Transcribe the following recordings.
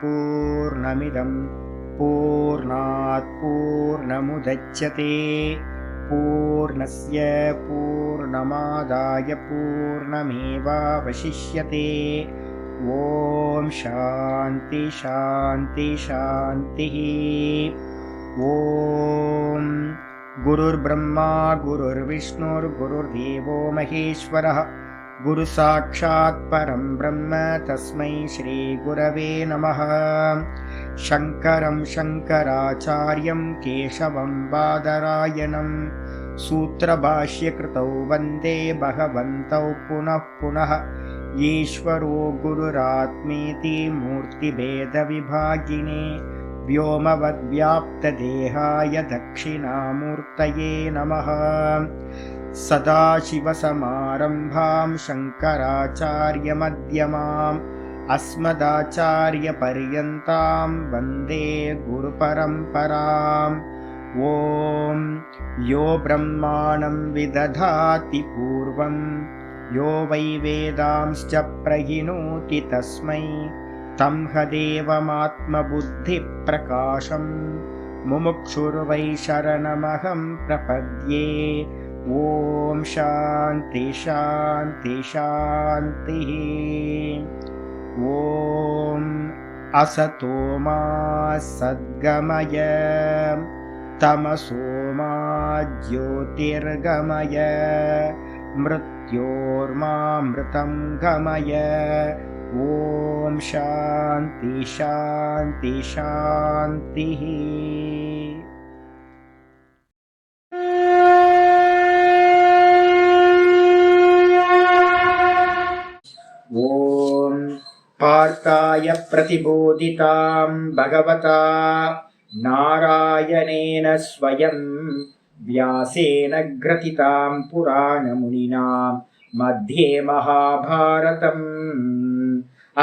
पूर्णमिदं पूर्णात् पूर्णमुदच्यते पूर्णस्य पूर्णमादाय पूर्णमेवावशिष्यते। ॐ शान्ति शान्ति शान्तिः। ॐ गुरुर्ब्रह्मा गुरुर्विष्णुर्गुरुर्देवो महेश्वरः गुरुसाक्षात् परं ब्रह्म तस्मै श्रीगुरवे नमः। शङ्करं शङ्कराचार्यं केशवं बादरायणं सूत्रभाष्यकृतौ वन्दे भगवन्तौ पुनः पुनः। ईश्वरो गुरुरात्मेति मूर्तिभेदविभागिने व्योमवद्व्याप्तदेहाय दक्षिणामूर्तये नमः। सदाशिवसमारम्भां शङ्कराचार्यमध्यमाम् अस्मदाचार्यपर्यन्तां वन्दे गुरुपरम्पराम्। ॐ यो ब्रह्माणं विदधाति पूर्वं यो वै वेदांश्च प्रहिणोति तस्मै तं हदेवमात्मबुद्धिप्रकाशं मुमुक्षुर्वै शरणमहं प्रपद्ये। ॐ शान्ति शान्ति शान्तिः। ॐ असतो मा सद्गमय तमसो मा ज्योतिर्गमय मृत्योर्मामृतं गमय। ॐ शान्ति शान्ति शान्तिः। ॐ पार्थाय प्रतिबोधितां भगवता नारायणेन स्वयं व्यासेन ग्रथितां पुराणमुनिना मध्ये महाभारतम्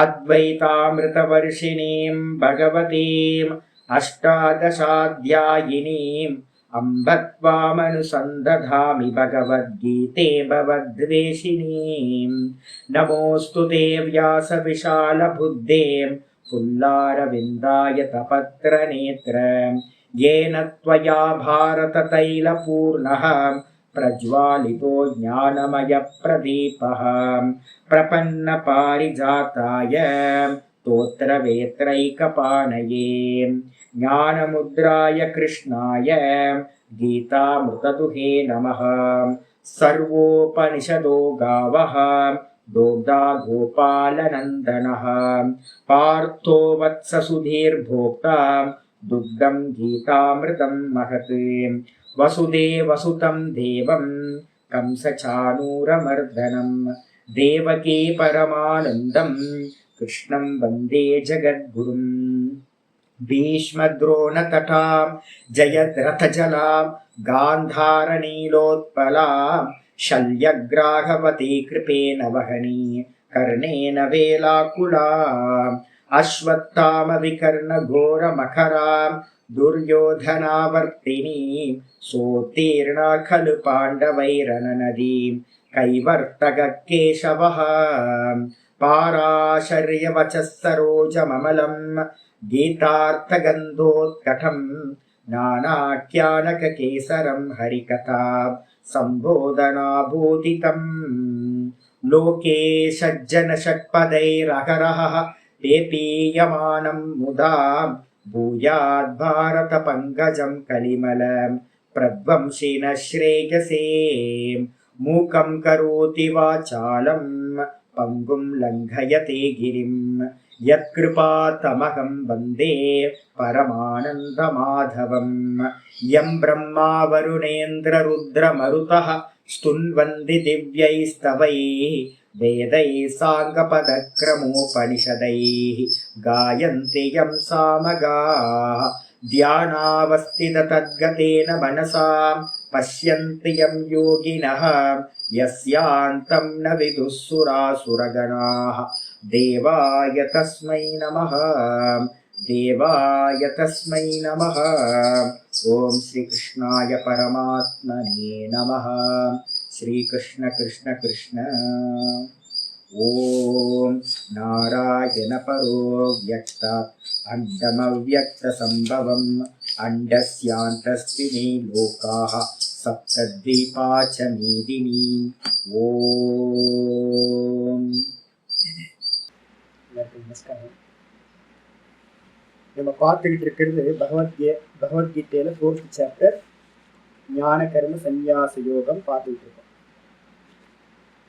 अद्वैतामृतवर्षिणीं भगवतीम् अष्टादशाध्यायिनीम् अम्ब त्वामनुसन्दधामि भगवद्गीते भवद्वेषिणीम्। नमोऽस्तु ते व्यासविशालबुद्धे पुल्लारविन्दाय तपत्रनेत्र येन त्वया भारततैलपूर्णः प्रज्वालितो ज्ञानमयप्रदीपः प्रपन्नपारिजाताय स्तोत्रवेत्रैकपाणये ज्ञानमुद्राय कृष्णाय गीतामृतदुहे नमः। सर्वोपनिषदो गावः दोग्धा गोपालनन्दनः पार्थो वत्ससुधीर्भोक्ता दुग्धं गीतामृतं महत्। वसुदेवसुतं देवं कंसचाणूरमर्दनं देवकी परमानन्दं कृष्णं वन्दे जगद्गुरुम्। भीष्मद्रोणतटां जयद्रथजलां गान्धारनीलोत्पलां शल्यग्राहवती कृपेण वहनी कर्णेन वेलाकुलाम् अश्वत्थामविकर्णघोरमखरां दुर्योधनावर्तिनीं सोत्तीर्णा खलु पाण्डवैरननदीं कैवर्तककेशवः पाराशर्यवचः सरोजममलं गीतार्थगन्धोत्कटं नानाख्यानककेसरं हरिकथा सम्बोधनाभूतितम्। लोके सज्जनषट्पदैरहरः पेपीयमानं मुदा भूयाद्भारतपङ्कजं कलिमलं प्रध्वंसिनः श्रेयसे। मूकं करोति वाचालं पङ्गुं लङ्घयते गिरिं यत्कृपातमहं वन्दे परमानन्दमाधवम्। यं ब्रह्मा वरुणेन्द्ररुद्रमरुतः स्तुन्वन्ति दिव्यैस्तवैः वेदैः साङ्गपदक्रमोपनिषदैः गायन्ति यं सामगाः ध्यानावस्थिततद्गतेन मनसा पश्यन्ति यं योगिनः यस्यान्तं न विदुः सुरासुरगणाः। देवाय तस्मै नमः देवाय तस्मै नमः। ॐ श्रीकृष्णाय परमात्मने नमः। श्रीकृष्ण कृष्ण कृष्ण। ஓம் நாராயண பரோ வியக்தாத் அண்டமவ்யக்த சம்பவம் அண்டஸ்யாந்தஸ்தினி லோகாஹ சப்தத்வீபா ச மீதினி. ஓம். நமஸ்காரம். நம்ம பார்த்துக்கிட்டு இருக்கிறது பகவத்கீதையில 4th சாப்டர் ஞான கர்ம சந்நியாச யோகம் பார்த்துக்கிட்டு இருக்கோம்.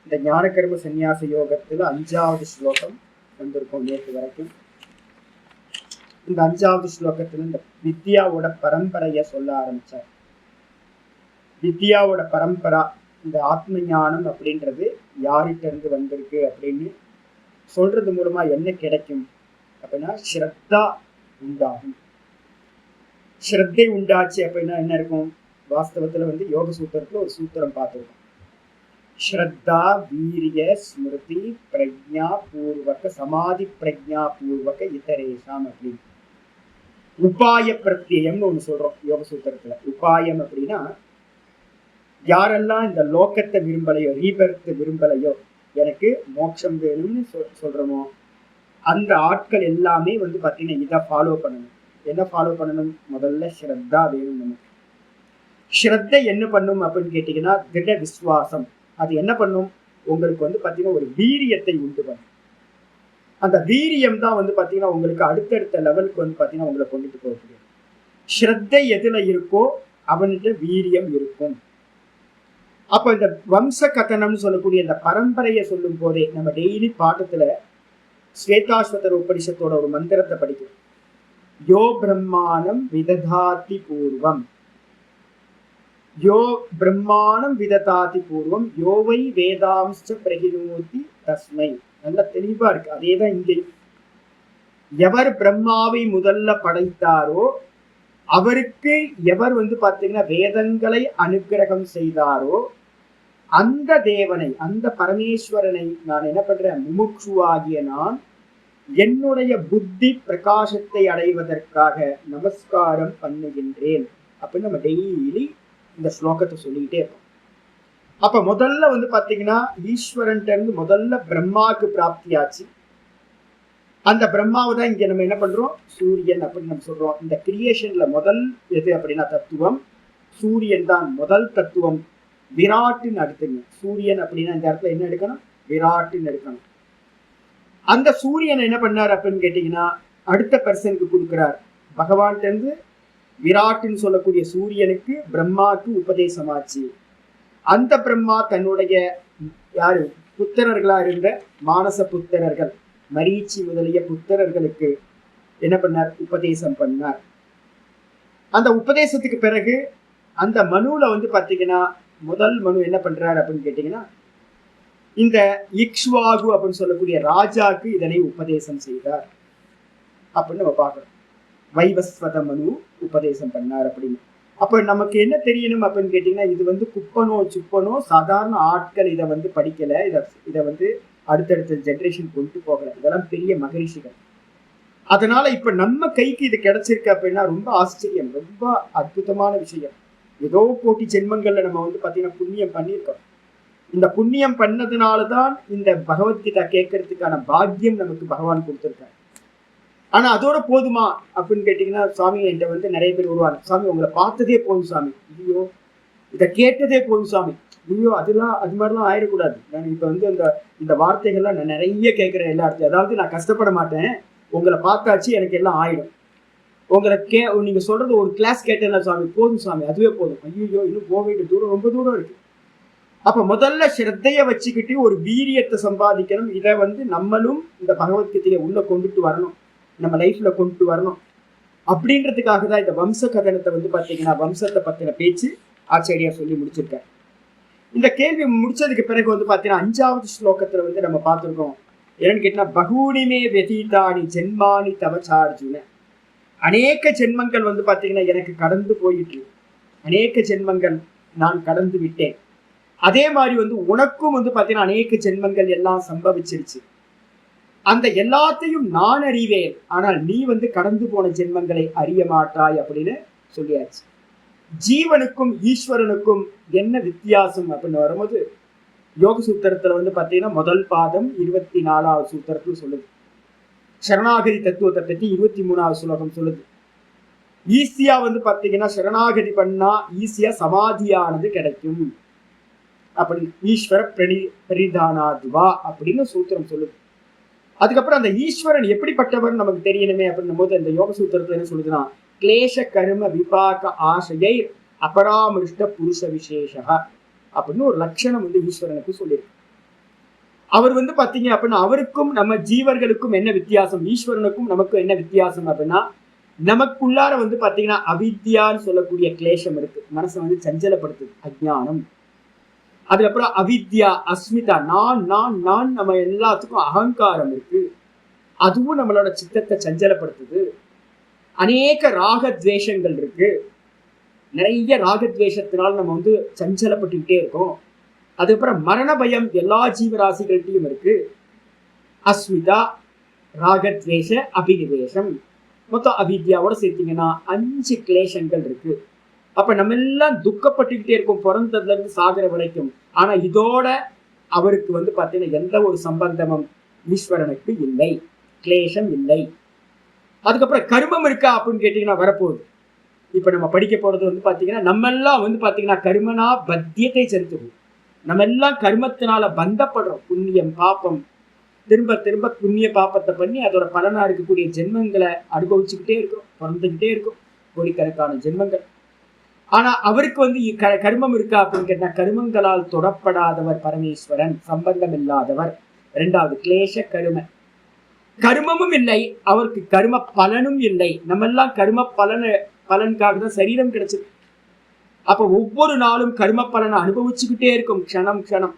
இந்த ஞான கர்ம சந்நியாச யோகத்துல 5வது ஸ்லோகம் வந்திருக்கோம் நேற்று வரைக்கும். இந்த 5வது ஸ்லோகத்துல இந்த வித்யாவோட பரம்பரைய சொல்ல ஆரம்பிச்சார். வித்யாவோட பரம்பரா, இந்த ஆத்ம ஞானம் அப்படின்றது யார்கிட்ட இருந்து வந்திருக்கு அப்படின்னு சொல்றது மூலமா என்ன கிடைக்கும் அப்படின்னா ஸ்ரத்தா உண்டாகும். ஸ்ரத்தை உண்டாச்சு அப்படின்னா என்ன இருக்கும்? வாஸ்தவத்துல யோக சூத்திரத்துல ஒரு சூத்திரம் பார்த்துருக்கோம். ஸ்ரத்தா வீரிய ஸ்மிருதி பிரஜா பூர்வக சமாதி பிரஜா பூர்வக இதரேஷாம் அப்படின்னு உபாய பிரத்யம்னு ஒண்ணு சொல்றோம் யோக சூத்திரத்துல. உபாயம் அப்படின்னா யாரெல்லாம் இந்த லோகத்தை விரும்பலையோ, ரீபர்த் விரும்பலையோ, எனக்கு மோட்சம் வேணும்னு சொல்றோமோ அந்த ஆட்கள் எல்லாமே பாத்தீங்கன்னா இதை ஃபாலோ பண்ணணும். என்ன ஃபாலோ பண்ணணும்? முதல்ல ஸ்ரத்தா வேணும் நமக்கு. ஸ்ரத்தை என்ன பண்ணும் அப்படின்னு கேட்டீங்கன்னா திட விசுவாசம். அது என்ன பண்ணும்? உங்களுக்கு பாத்தீங்கன்னா ஒரு வீரியத்தை உண்டு பண்ணும். அந்த வீரியம் தான் பாத்தீங்கன்னா உங்களுக்கு அடுத்தடுத்த லெவலுக்கு பாத்தீங்கன்னா உங்களை கொண்டுட்டு போக முடியும். ஸ்ரத்தை எதுல இருக்கோ அவன்கிட்ட வீரியம் இருக்கும். அப்ப இந்த வம்ச கதனம்னு சொல்லக்கூடிய இந்த பரம்பரையை சொல்லும் போதே நம்ம டெய்லி பாடத்துல ஸ்வேதாஸ்வதர உபனிஷத்தோட ஒரு மந்திரத்தை படிக்கிறோம். யோ பிரம்மாணம் விததாதி பூர்வம், யோ பிரம்மாணம் விததாதி பூர்வம் யோவை வேதாம்ச பிரகினோதி தஸ்மை. நல்ல தெளிவா இருக்கு. அதேதான் இங்கே. எவர் பிரம்மாவை முதல்ல படைத்தாரோ அவருக்கு எவர் பாத்தீங்கன்னா வேதங்களை அனுக்கிரகம் செய்தாரோ அந்த தேவனை, அந்த பரமேஸ்வரனை நான் என்ன பண்றேன்? முமுட்சுவாகிய நான் என்னுடைய புத்தி பிரகாசத்தை அடைவதற்காக நமஸ்காரம் பண்ணுகின்றேன் அப்படின்னு நம்ம டெய்லி இந்த ஸ்லோகத்தை சொல்லிக்கிட்டே இருக்கோம். அப்ப முதல்ல பாத்தீங்கன்னா ஈஸ்வரன்ட்ட இருந்து முதல்ல பிரம்மாவுக்கு பிராப்தியாச்சு. அந்த பிரம்மாவை தான் இங்க நம்ம என்ன பண்றோம்? சூரியன் அப்படின்னு நம்ம சொல்றோம். இந்த கிரியேஷன்ல முதல் எது அப்படின்னா தத்துவம் சூரியன் தான். முதல் தத்துவம் விராட்டுன்னு அடுத்துங்க. சூரியன் அப்படின்னா இந்த இடத்துல என்ன எடுக்கணும்? விராட்டுன்னு எடுக்கணும். அந்த சூரியன் என்ன பண்ணார் அப்படின்னு கேட்டீங்கன்னா அடுத்த பர்சனுக்கு கொடுக்கிறார். பகவான்கிட்ட இருந்து விராட்டுன்னு சொல்லக்கூடிய சூரியனுக்கு பிரம்மாவுக்கு உபதேசமாச்சு. அந்த பிரம்மா தன்னுடைய யாரு புத்திரர்களா இருந்த மானச புத்திரர்கள், மரீச்சி முதலிய புத்திரர்களுக்கு என்ன பண்ணார்? உபதேசம் பண்ணார். அந்த உபதேசத்துக்கு பிறகு அந்த மனுல பாத்தீங்கன்னா முதல் மனு என்ன பண்றாரு அப்படின்னு கேட்டீங்கன்னா இந்த இக்ஷ்வாகு அப்படின்னு சொல்லக்கூடிய ராஜாக்கு இதனை உபதேசம் செய்தார் அப்படின்னு நம்ம பார்க்கிறோம். வைவஸ்வத மனு உபதேசம் பண்ணார் அப்படின்னு. அப்ப நமக்கு என்ன தெரியணும் அப்படின்னு கேட்டீங்கன்னா இது குப்பனோ சுப்பனோ சாதாரண ஆட்கள் இதை படிக்கல, இதை அடுத்தடுத்த ஜெனரேஷன் கொண்டு போகல. இதெல்லாம் பெரிய மகரிஷிகள். அதனால இப்ப நம்ம கைக்கு இது கிடைச்சிருக்கு அப்படின்னா ரொம்ப ஆச்சரியம், ரொம்ப அற்புதமான விஷயம். ஏதோ கோட்டி ஜென்மங்கள்ல நம்ம பாத்தீங்கன்னா புண்ணியம் பண்ணியிருக்கோம். இந்த புண்ணியம் பண்ணதுனாலதான் இந்த பகவத்கீதா கேட்கறதுக்கான பாக்கியம் நமக்கு பகவான் கொடுத்துருக்காரு. ஆனா அதோட போதுமா அப்படின்னு கேட்டீங்கன்னா சுவாமி என்கிட்ட நிறைய பேர் வருவாங்க. சாமி உங்களை பார்த்ததே போதும் சாமி, ஐயோ இதை கேட்டதே போதும் சாமி, ஐயோ அதெல்லாம் அது மாதிரிலாம் ஆயிடக்கூடாது. நான் இப்ப இந்த வார்த்தைகள்லாம் நான் நிறைய கேட்கிறேன் எல்லா இடத்துலையும். அதாவது நான் கஷ்டப்பட மாட்டேன், உங்களை பார்த்தாச்சு எனக்கு எல்லாம் ஆயிடும். உங்களை நீங்க சொல்றது ஒரு கிளாஸ் கேட்டேன்னா சாமி போதும் சாமி, அதுவே போதும். ஐயோ இன்னும் போக வேண்டிய தூரம் ரொம்ப தூரம் இருக்கு. அப்ப முதல்ல ஸ்ரத்தைய வச்சுக்கிட்டு ஒரு வீரியத்தை சம்பாதிக்கணும். இதை நம்மளும் இந்த பகவத்கீதையை உள்ள கொண்டுட்டு வரணும், நம்ம லைஃப்ல கொண்டுட்டு வரணும். அப்படின்றதுக்காக தான் இந்த வம்ச கதனத்தை பாத்தீங்கன்னா வம்சத்தை பத்தின பேச்சு ஆச்சாரியார் சொல்லி முடிச்சிருக்காரு. இந்த கேள்வி முடிச்சதுக்கு பிறகு பாத்தீங்கன்னா 5வது ஸ்லோகத்துல நம்ம பார்த்திருக்கோம். என்னன்னு கேட்டா பகூனிமே வெதீதானி ஜென்மானி தவச்சார்ஜுன. அநேக ஜென்மங்கள் பாத்தீங்கன்னா எனக்கு கடந்து போயிட்டு, அநேக ஜென்மங்கள் நான் கடந்து விட்டேன். அதே மாதிரி உனக்கும் பாத்தீங்கன்னா அநேக ஜென்மங்கள் எல்லாம் சம்பவிச்சிருச்சு. அந்த எல்லாத்தையும் நான் அறிவேன், ஆனால் நீ கடந்து போன ஜென்மங்களை அறிய மாட்டாய் அப்படின்னு சொல்லியாச்சு. ஜீவனுக்கும் ஈஸ்வரனுக்கும் என்ன வித்தியாசம் அப்படின்னு வரும்போது, யோக சூத்திரத்துல வந்து பாத்தீங்கன்னா முதல் பாதம் 24வது சூத்திரத்துல சொல்லுது. சரணாகதி தத்துவத்தை பத்தி 23வது ஸ்லோகம் சொல்லுது. ஈஸியா வந்து பாத்தீங்கன்னா சரணாகதி பண்ணா ஈஸியா சமாதியானது கிடைக்கும் அப்படின்னு ஈஸ்வர பிரணிதானாத்வா அப்படின்னு சூத்திரம் சொல்லுது. அதுக்கப்புறம் அந்த ஈஸ்வரன் எப்படிப்பட்டவர் நமக்கு தெரியணுமே அப்படின்னும் போது அந்த யோக சூத்திரத்துல என்ன சொல்லுதுன்னா, கிளேஷ கர்ம விபாக ஆசையை அபராமிருஷ்ட புருஷ விசேஷா அப்படின்னு ஒரு லட்சணம் வந்து ஈஸ்வரனுக்கு சொல்லியிருக்கு. அவர் வந்து பாத்தீங்க அப்படின்னா அவருக்கும் நம்ம ஜீவர்களுக்கும் என்ன வித்தியாசம், ஈஸ்வரனுக்கும் நமக்கும் என்ன வித்தியாசம் அப்படின்னா, நமக்குள்ளார வந்து பாத்தீங்கன்னா அவித்யான்னு சொல்லக்கூடிய கிளேஷம் இருக்கு, மனசை வந்து சஞ்சலப்படுத்துது, அஜ்ஞானம். அதுக்கப்புறம் அவித்யா அஸ்மிதா, நான் நான் நான், நம்ம எல்லாத்துக்கும் அகங்காரம் இருக்கு, அதுவும் நம்மளோட சித்தத்தை சஞ்சலப்படுத்துது. அநேக ராகத்வேஷங்கள் இருக்கு, நிறைய ராகத்வேஷத்தினால நம்ம வந்து சஞ்சலப்பட்டுக்கிட்டே இருக்கோம். அதுக்கப்புறம் மரண பயம் எல்லா ஜீவராசிகள்கிட்டையும் இருக்கு. அஸ்மிதா, ராகத்வேஷ, அபினிவேஷம், மொத்தம் அவித்யாவோட சேர்த்தீங்கன்னா 5 கிளேஷங்கள் இருக்கு. அப்ப நம்ம எல்லாம் துக்கப்பட்டுக்கிட்டே இருக்கோம் பிறந்ததுல இருந்து சாகர வரைக்கும். ஆனா இதோட அவருக்கு வந்து பாத்தீங்கன்னா எந்த ஒரு சம்பந்தமும் ஈஸ்வரனுக்கு இல்லை, கிளேஷம் இல்லை. அதுக்கப்புறம் கர்மம் இருக்கா அப்படின்னு கேட்டீங்கன்னா வரப்போகுது. இப்ப நம்ம படிக்க போறது வந்து பாத்தீங்கன்னா நம்ம எல்லாம் வந்து பாத்தீங்கன்னா கர்மனா பத்தியத்தை செலுத்துவோம். நம்ம எல்லாம் கர்மத்தினால பந்தப்படுறோம். புண்ணியம் பாப்பம், திரும்ப திரும்ப புண்ணிய பாப்பத்தை பண்ணி அதோட பலனா இருக்கக்கூடிய ஜென்மங்களை அனுபவிச்சுக்கிட்டே இருக்கும், பிறந்துகிட்டே இருக்கும், கோடிக்கணக்கான ஜென்மங்கள். ஆனா அவருக்கு வந்து கர்மம் இருக்கா அப்படின்னு கேட்டா கர்மங்களால் தொடப்படாதவர் பரமேஸ்வரன், சம்பந்தம் இல்லாதவர். 2வது கிளேஷ கரும, கர்மமும் இல்லை, அவருக்கு கர்ம பலனும் இல்லை. நம்ம எல்லாம் கர்ம பலனுக்காக தான் சரீரம் கிடைச்சது. அப்ப ஒவ்வொரு நாளும் கர்ம பலனை அனுபவிச்சுக்கிட்டே இருக்கும் க்ஷணம் க்ஷணம்.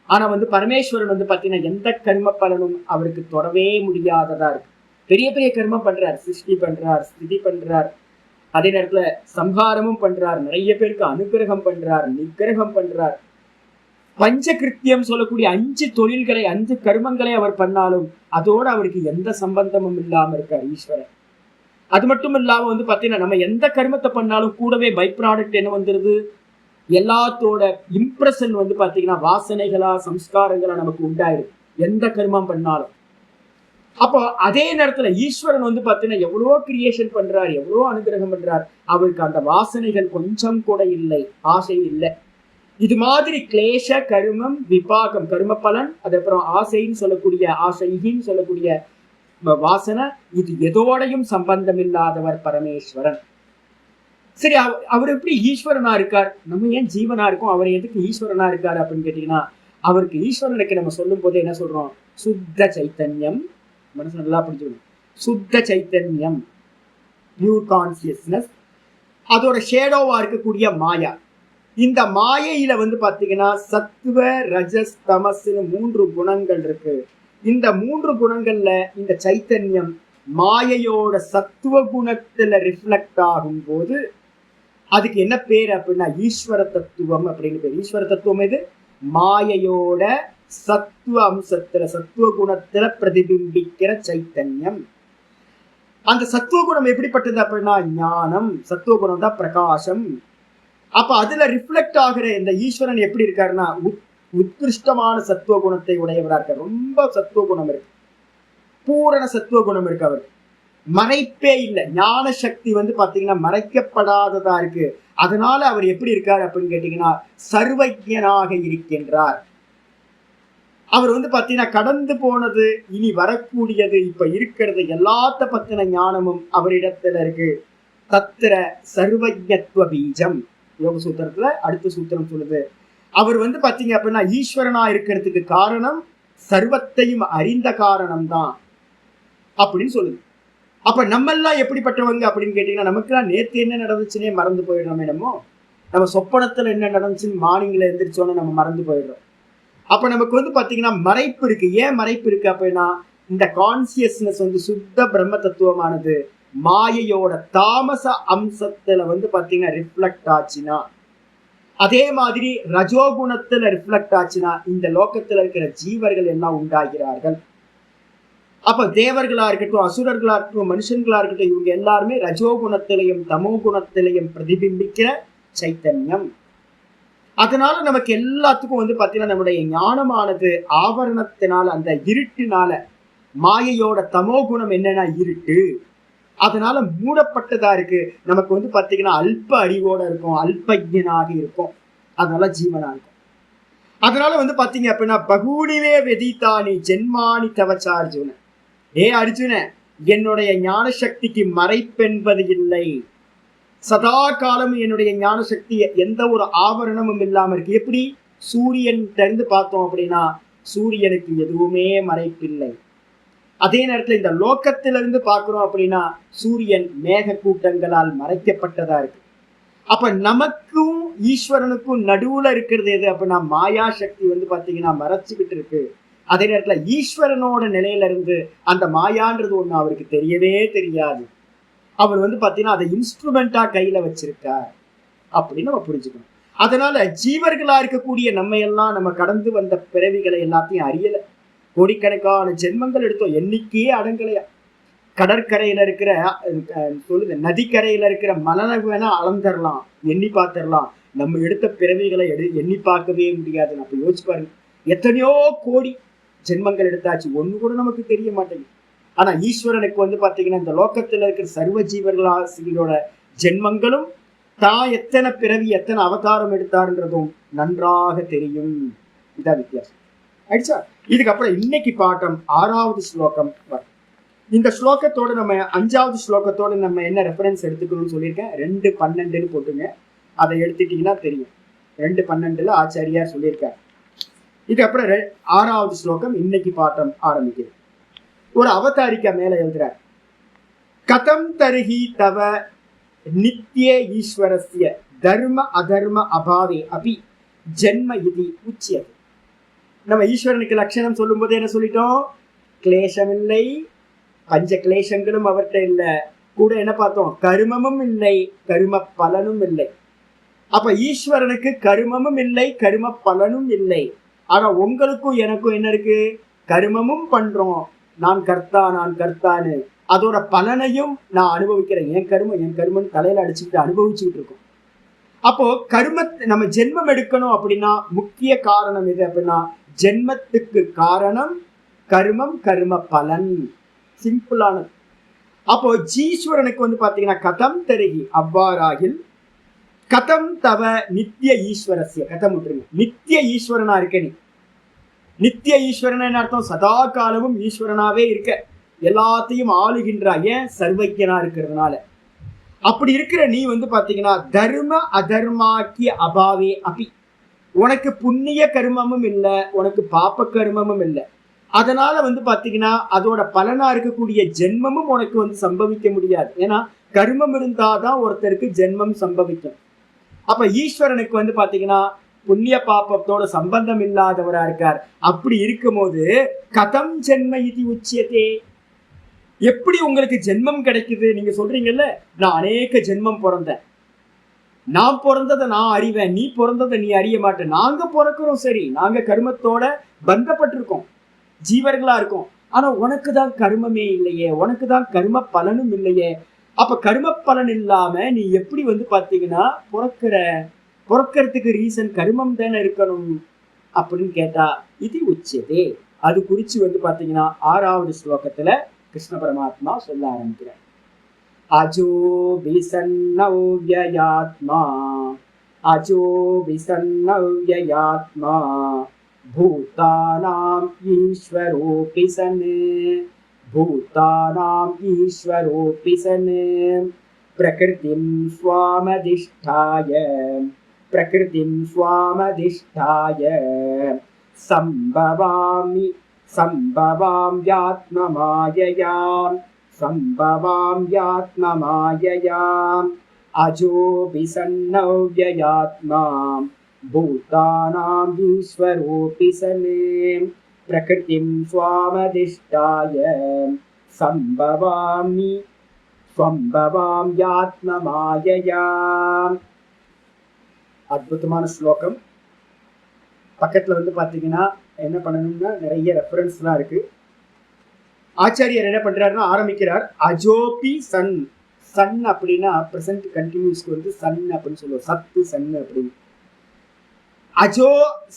ஆனா வந்து பரமேஸ்வரன் வந்து பாத்தீங்கன்னா எந்த கர்ம பலனும் அவருக்கு தொடவே முடியாததா இருக்கு. பெரிய பெரிய கர்மம் பண்றார், சிருஷ்டி பண்றார், ஸ்திதி பண்றார், அதே நேரத்துல சம்ஹாரமும் பண்றார், நிறைய பேருக்கு அனுகிரகம் பண்றார், நிகிரகம் பண்றார். பஞ்சகிருத்தியம் சொல்லக்கூடிய 5 தொழில்களை 5 கர்மங்களை அவர் பண்ணாலும் அதோட அவருக்கு எந்த சம்பந்தமும் இல்லாம இருக்கார் ஈஸ்வரன். அது மட்டும் இல்லாம வந்து பாத்தீங்கன்னா நம்ம எந்த கர்மத்தை பண்ணாலும் கூடவே பை ப்ராடக்ட் என்ன வந்துருது, எல்லாத்தோட இம்ப்ரெஷன் வந்து பாத்தீங்கன்னா வாசனைகளா சம்ஸ்காரங்களா நமக்கு உண்டாயிடும் எந்த கர்மம் பண்ணாலும். அப்போ அதே நேரத்துல ஈஸ்வரன் வந்து பாத்தீங்கன்னா எவ்வளவோ கிரியேஷன் பண்றார், எவ்வளவோ அனுகிரகம் பண்றார், அவருக்கு அந்த வாசனைகள் கொஞ்சம் கூட இல்லை, ஆசை இல்லை. இது மாதிரி கிளேஷ கருமம் விபாகம், கர்ம பலன், அதுக்கப்புறம் ஆசைன்னு சொல்லக்கூடிய ஆசைன்னு சொல்லக்கூடிய வாசனை, இது எதோடையும் சம்பந்தம் இல்லாதவர் பரமேஸ்வரன். சரி, அவர் எப்படி ஈஸ்வரனா இருக்கார், நம்ம ஏன் ஜீவனா இருக்கோம், அவர் எதுக்கு ஈஸ்வரனா இருக்காரு அப்படின்னு கேட்டீங்கன்னா, அவருக்கு ஈஸ்வரனுக்கு நம்ம சொல்லும் போது என்ன சொல்றோம், சுத்த சைத்தன்யம். மனசு நல்லா புரிஞ்சுக்கணும், சுத்த சைத்தன்யம், பியூர் கான்சியஸ்னஸ். அதோட ஷேடோவா இருக்கக்கூடிய மாயா. இந்த மாயையில வந்து பாத்தீங்கன்னா சத்துவ ரஜஸ் தமஸ்னு 3 குணங்கள் இருக்கு. இந்த 3 குணங்கள்ல இந்த சைத்தன்யம் மாயையோட சத்துவ குணத்துல ரிஃப்ளெக்ட் ஆகும் போது அதுக்கு என்ன பேர் அப்படின்னா ஈஸ்வர தத்துவம் அப்படின்னு பேர். ஈஸ்வர தத்துவம் இது மாயையோட சத்துவ அம்சத்துல சத்துவ குணத்துல பிரதிபிம்பிக்கிற சைத்தன்யம். அந்த சத்துவ குணம் எப்படிப்பட்டது அப்படின்னா ஞானம். சத்துவ குணம் தான் பிரகாசம். அப்ப அதுல ரிஃப்ளெக்ட் ஆகிற இந்த ஈஸ்வரன் எப்படி இருக்காருன்னா உத்கிருஷ்டமான சத்துவ குணத்தை உடையவரா இருக்கார். ரொம்ப சத்துவ குணம் இருக்கு, பூரண சத்துவ குணம் இருக்கு. அவர் மறைப்பே இல்லை, ஞான சக்தி வந்து பாத்தீங்கன்னா மறைக்கப்படாததா இருக்கு. அதனால அவர் எப்படி இருக்கார் அப்படின்னு கேட்டீங்கன்னா சர்வஜனாக இருக்கின்றார். அவர் வந்து பாத்தீங்கன்னா கடந்து போனது, இனி வரக்கூடியது, இப்ப இருக்கிறது எல்லாத்த பத்தின ஞானமும் அவரிடத்துல இருக்கு. தத்திர சர்வஜத்வ பீஜம். யோக சூத்திரத்துல அடுத்த சூத்திரம் சொல்லுது, அவர் வந்து பாத்தீங்க அப்படின்னா ஈஸ்வரனா இருக்கிறதுக்கு காரணம் சர்வத்தையும் அறிந்த காரணம் தான் அப்படின்னு சொல்லுது. அப்ப நம்ம எல்லாம் எப்படிப்பட்டவங்க அப்படின்னு கேட்டீங்கன்னா, நமக்குலாம் நேற்று என்ன நடந்துச்சுன்னே மறந்து போயிடுறோம். நம்ம சொப்பனத்துல என்ன நடந்துச்சுன்னு மார்னிங்ல எந்திரிச்சோன்னு நம்ம மறந்து போயிடுறோம். அப்ப நமக்கு வந்து பாத்தீங்கன்னா மறைப்பு இருக்கு. ஏன் மறைப்பு இருக்கு அப்படின்னா, இந்த கான்சியஸ்னஸ் வந்து சுத்த பிரம்ம தத்துவமானது மாயையோட தாமச அம்சத்துல வந்து பாத்தீங்கன்னா ரிஃப்ளெக்ட் ஆச்சுன்னா, அதே மாதிரி ரஜோகுணத்துல ரிஃப்ளெக்ட் ஆச்சுன்னா இந்த லோகத்துல இருக்கிற ஜீவர்கள் எல்லாம் உண்டாகிறார்கள். அப்ப தேவர்களா இருக்கட்டும், அசுரர்களா இருக்கட்டும், மனுஷங்களா இருக்கட்டும், இவங்க எல்லாருமே ரஜோகுணத்திலையும் தமோ குணத்திலையும் பிரதிபிம்பிக்கிற சைத்தன்யம். அதனால நமக்கு எல்லாத்துக்கும் வந்து பாத்தீங்கன்னா நம்முடைய ஞானமானது ஆவரணத்தினால, அந்த இருட்டினால, மாயையோட தமோ குணம் என்னன்னா இருட்டு, அதனால மூடப்பட்டதா இருக்கு. நமக்கு வந்து பாத்தீங்கன்னா அல்ப அறிவோட இருக்கும், அல்பஜனாக இருக்கும், அதனால ஜீவனா இருக்கும். அதனால வந்து பாத்தீங்க அப்படின்னா பகூனிவே வெதித்தானி ஜென்மானி தவச்சா அர்ஜுன, ஏ அர்ஜுன, என்னுடைய ஞான சக்திக்கு மறைப்பென்பது இல்லை. சதா காலம் என்னுடைய ஞான சக்தி எந்த ஒரு ஆவரணமும் இல்லாம இருக்கு. எப்படி சூரியன் இருந்து பார்த்தோம் அப்படின்னா சூரியனுக்கு எதுவுமே மறைப்பில்லை. அதே நேரத்துல இந்த லோக்கத்திலிருந்து பார்க்கிறோம் அப்படின்னா சூரியன் மேக கூட்டங்களால் மறைக்கப்பட்டதா இருக்கு. அப்ப நமக்கும் ஈஸ்வரனுக்கும் நடுவுல இருக்கிறது எது அப்படின்னா மாயா சக்தி வந்து பாத்தீங்கன்னா மறைச்சுக்கிட்டு இருக்கு. அதே நேரத்துல ஈஸ்வரனோட நிலையில இருந்து அந்த மாயான்றது ஒண்ணு அவருக்கு தெரியவே தெரியாது. அவர் வந்து பாத்தீங்கன்னா அதை இன்ஸ்ட்ருமெண்டா கையில வச்சிருக்கார் அப்படின்னு நம்ம புரிஞ்சுக்கணும். அதனால ஜீவர்களா இருக்கக்கூடிய நம்ம எல்லாம் நம்ம கடந்து வந்த பிறவிகளை எல்லாத்தையும் அறியல. கோடிக்கணக்கான ஜென்மங்கள் எடுத்தோம், எண்ணிக்கையே அடங்கலையா. கடற்கரையில இருக்கிற சொல்லுது நதிக்கரையில இருக்கிற மணலை வேணா அளந்துடலாம், எண்ணி பார்த்துடலாம். நம்ம எடுத்த பிறவிகளை எண்ணி பார்க்கவே முடியாது. அப்ப யோசிச்சு பாருங்க, எத்தனையோ கோடி ஜென்மங்கள் எடுத்தாச்சு, ஒண்ணு கூட நமக்கு தெரிய மாட்டேங்குது. ஆனா ஈஸ்வரனுக்கு வந்து பாத்தீங்கன்னா இந்த லோக்கத்துல இருக்கிற சர்வ ஜீவர்களோட ஜென்மங்களும் தான் எத்தனை பிறவி எத்தனை அவதாரம் எடுத்தாருன்றதும் நன்றாக தெரியும். இதான் வித்தியாசம் ஆயிடுச்சா. இதுக்கப்புறம் இன்னைக்கு பாட்டம் 6வது ஸ்லோகம் வரும். இந்த ஸ்லோகத்தோட நம்ம 5வது ஸ்லோகத்தோட நம்ம என்ன ரெஃபரன்ஸ் எடுத்துக்கணும்னு சொல்லியிருக்கேன். 2:12 போட்டுங்க, அதை எடுத்துட்டீங்கன்னா தெரியும். 2:12 ஆச்சாரியார் சொல்லியிருக்காரு. இதுக்கப்புறம் 6வது ஸ்லோகம் இன்னைக்கு பாட்டம் ஆரம்பிக்குது. ஒரு அவதாரிக்கா மேல எழுதுறார், கதம் தருகி தவ நித்திய ஈஸ்வரஸ்ய தர்ம அதர்ம அபாவே அபி ஜென்ம இது உச்சியது. நம்ம ஈஸ்வரனுக்கு லட்சணம் சொல்லும் போது என்ன சொல்லிட்டோம்? கிளேசம் இல்லை, பஞ்ச கிளேசங்களும் அவர்கிட்ட இல்லை. கூட என்ன பார்த்தோம்? கருமமும் இல்லை, கரும பலனும் இல்லை. அப்ப ஈஸ்வரனுக்கு கருமமும் இல்லை, கரும பலனும் இல்லை. ஆனா உங்களுக்கும் எனக்கும் என்ன இருக்கு? கருமமும் பண்றோம், நான் கர்த்தா நான் கர்த்தான்னு, அதோட பலனையும் நான் அனுபவிக்கிறேன். என் கருமன்னு தலையில அடிச்சுக்கிட்டு அனுபவிச்சுக்கிட்டு இருக்கோம். அப்போ கர்மத்தை நம்ம ஜென்மம் எடுக்கணும் அப்படின்னா முக்கிய காரணம் எது அப்படின்னா ஜென்மத்துக்கு காரணம் கர்மம், கர்ம பலன். சிம்பிளானது. அப்போ ஜீஸ்வரனுக்கு வந்து பாத்தீங்கன்னா கதம் தருகி அவ்வாறாகில் கதம் தவ நித்திய ஈஸ்வரஸ்ய, கதம் விட்டுருங்க, நித்திய ஈஸ்வரனா இருக்க நீ. நித்திய ஈஸ்வரன் என்ன அர்த்தம்? சதா காலமும் ஈஸ்வரனாவே இருக்க, எல்லாத்தையும் ஆளுகின்றா. ஏன்? சர்வஜனா இருக்கிறதுனால. அப்படி இருக்கிற நீ வந்து பாத்தீங்கன்னா தர்ம அதர்மாக்கிய அபாவே அபி, உனக்கு புண்ணிய கர்மமும் இல்லை, உனக்கு பாப்ப கர்மமும் இல்லை. அதனால வந்து பாத்தீங்கன்னா அதோட பலனா இருக்கக்கூடிய ஜென்மமும் உனக்கு வந்து சம்பவிக்க முடியாது. ஏன்னா கர்மம் இருந்தாதான் ஒருத்தருக்கு ஜென்மம் சம்பவிக்கும். அப்ப ஈஸ்வரனுக்கு வந்து பாத்தீங்கன்னா புண்ணிய பாப்பத்தோட சம்பந்தம் இல்லாதவரா இருக்கார். அப்படி இருக்கும் போது கதம் ஜென்ம இது உச்சியதே, எப்படி உங்களுக்கு ஜென்மம் கிடைக்குது? நீங்க சொல்றீங்கல்ல, நான் அநேக ஜென்மம் பிறந்தேன், நான் பிறந்ததை நான் அறிவேன், நீ பிறந்ததை நீ அறிய மாட்டேன். நாங்க பிறக்கிறோம் சரி, நாங்க கர்மத்தோட பந்தப்பட்டிருக்கோம், ஜீவர்களா இருக்கும். ஆனா உனக்கு தான் கர்மமே இல்லையே, உனக்கு தான் கர்ம பலனும் இல்லையே. அப்ப கர்ம பலன் இல்லாம நீ எப்படி வந்து பாத்தீங்கன்னா பிறக்கிறதுக்கு ரீசன் கர்மம் தானே இருக்கணும் அப்படின்னு கேட்டா இது உச்சதே. அது குறிச்சு வந்து பாத்தீங்கன்னா 6வது ஸ்லோகத்துல கிருஷ்ண பரமாத்மா சொல்ல ஆரம்பிக்கிறார். அஜோ விசன்னவ்யயாத்மா, அஜோ விசன்னவ்யயாத்மா பூதானாம் ஈஸ்வரோபி சன், பூதானாம் ஈஸ்வரோபி சன் பிரகிருதிம் ஸ்வாமதிஷ்டாய, பிரகிருதிம் ஸ்வாமதிஷ்டாய சம்பவாமி சம்பவாம்யாத்மமாயயாம், சம்பவாம்யாத்மமாயயாம் அஜோபி சன்னவ்யயாத்மா பூதானாம் ஈஸ்வரோபி சன் பிரகிருதிம் ஸ்வாமதிஷ்டாய சம்பவாமி சம்பவாம்யாத்மமாயயாம். அற்புதமான ஸ்லோகம். பக்கத்துல வந்து பாத்தீங்கன்னா என்ன பண்ணணும்னா நிறைய ரெஃபரன்ஸ்லாம் இருக்கு. ஆச்சாரியர் என்ன பண்றாருன்னா ஆரம்பிக்கிறார் அஜோபி சன். சன் அப்படின்னா பிரசன்ட் கண்டினியூஸ்க்கு வந்து சன் அப்படின்னு சொல்லுவோம், சத்து சன் அப்படின்னு. அஜோ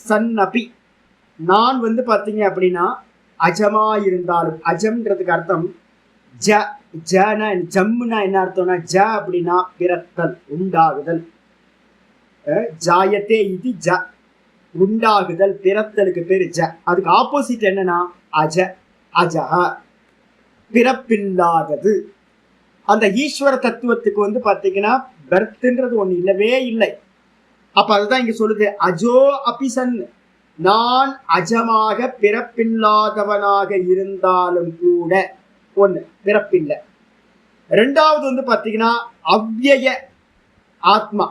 சன்னபி, நான் வந்து பாத்தீங்க அப்படின்னா அஜமா இருந்தாலும், அஜம்ன்றதுக்கு அர்த்தம் ஜ, ஜன ஜம்முனா என்ன அர்த்தம்னா ஜ அப்படின்னா பிறத்தல், உண்டாகுதல். ஜாயத்தே இது ஜ, உண்டாகுதல், பிறத்தலுக்கு பேரு ஜ. அதுக்கு ஆப்போசிட் என்னன்னா அஜ, அஜஹ, பிறப்பில்லாதது. அந்த ஈஸ்வர தத்துவத்துக்கு வந்து பாத்தீங்கன்னா பர்த்ன்றது ஒண்ணு இல்லவே இல்லை. அப்ப அதுதான் இங்க சொல்லுது, அஜோ அபிசன், நான் அஜமாக பிறப்பில்லாதவனாக இருந்தாலும் கூட, ஒண்ணு பிறப்பில்லை. ரெண்டாவது வந்து பாத்தீங்கன்னா அவ்யய ஆத்மா.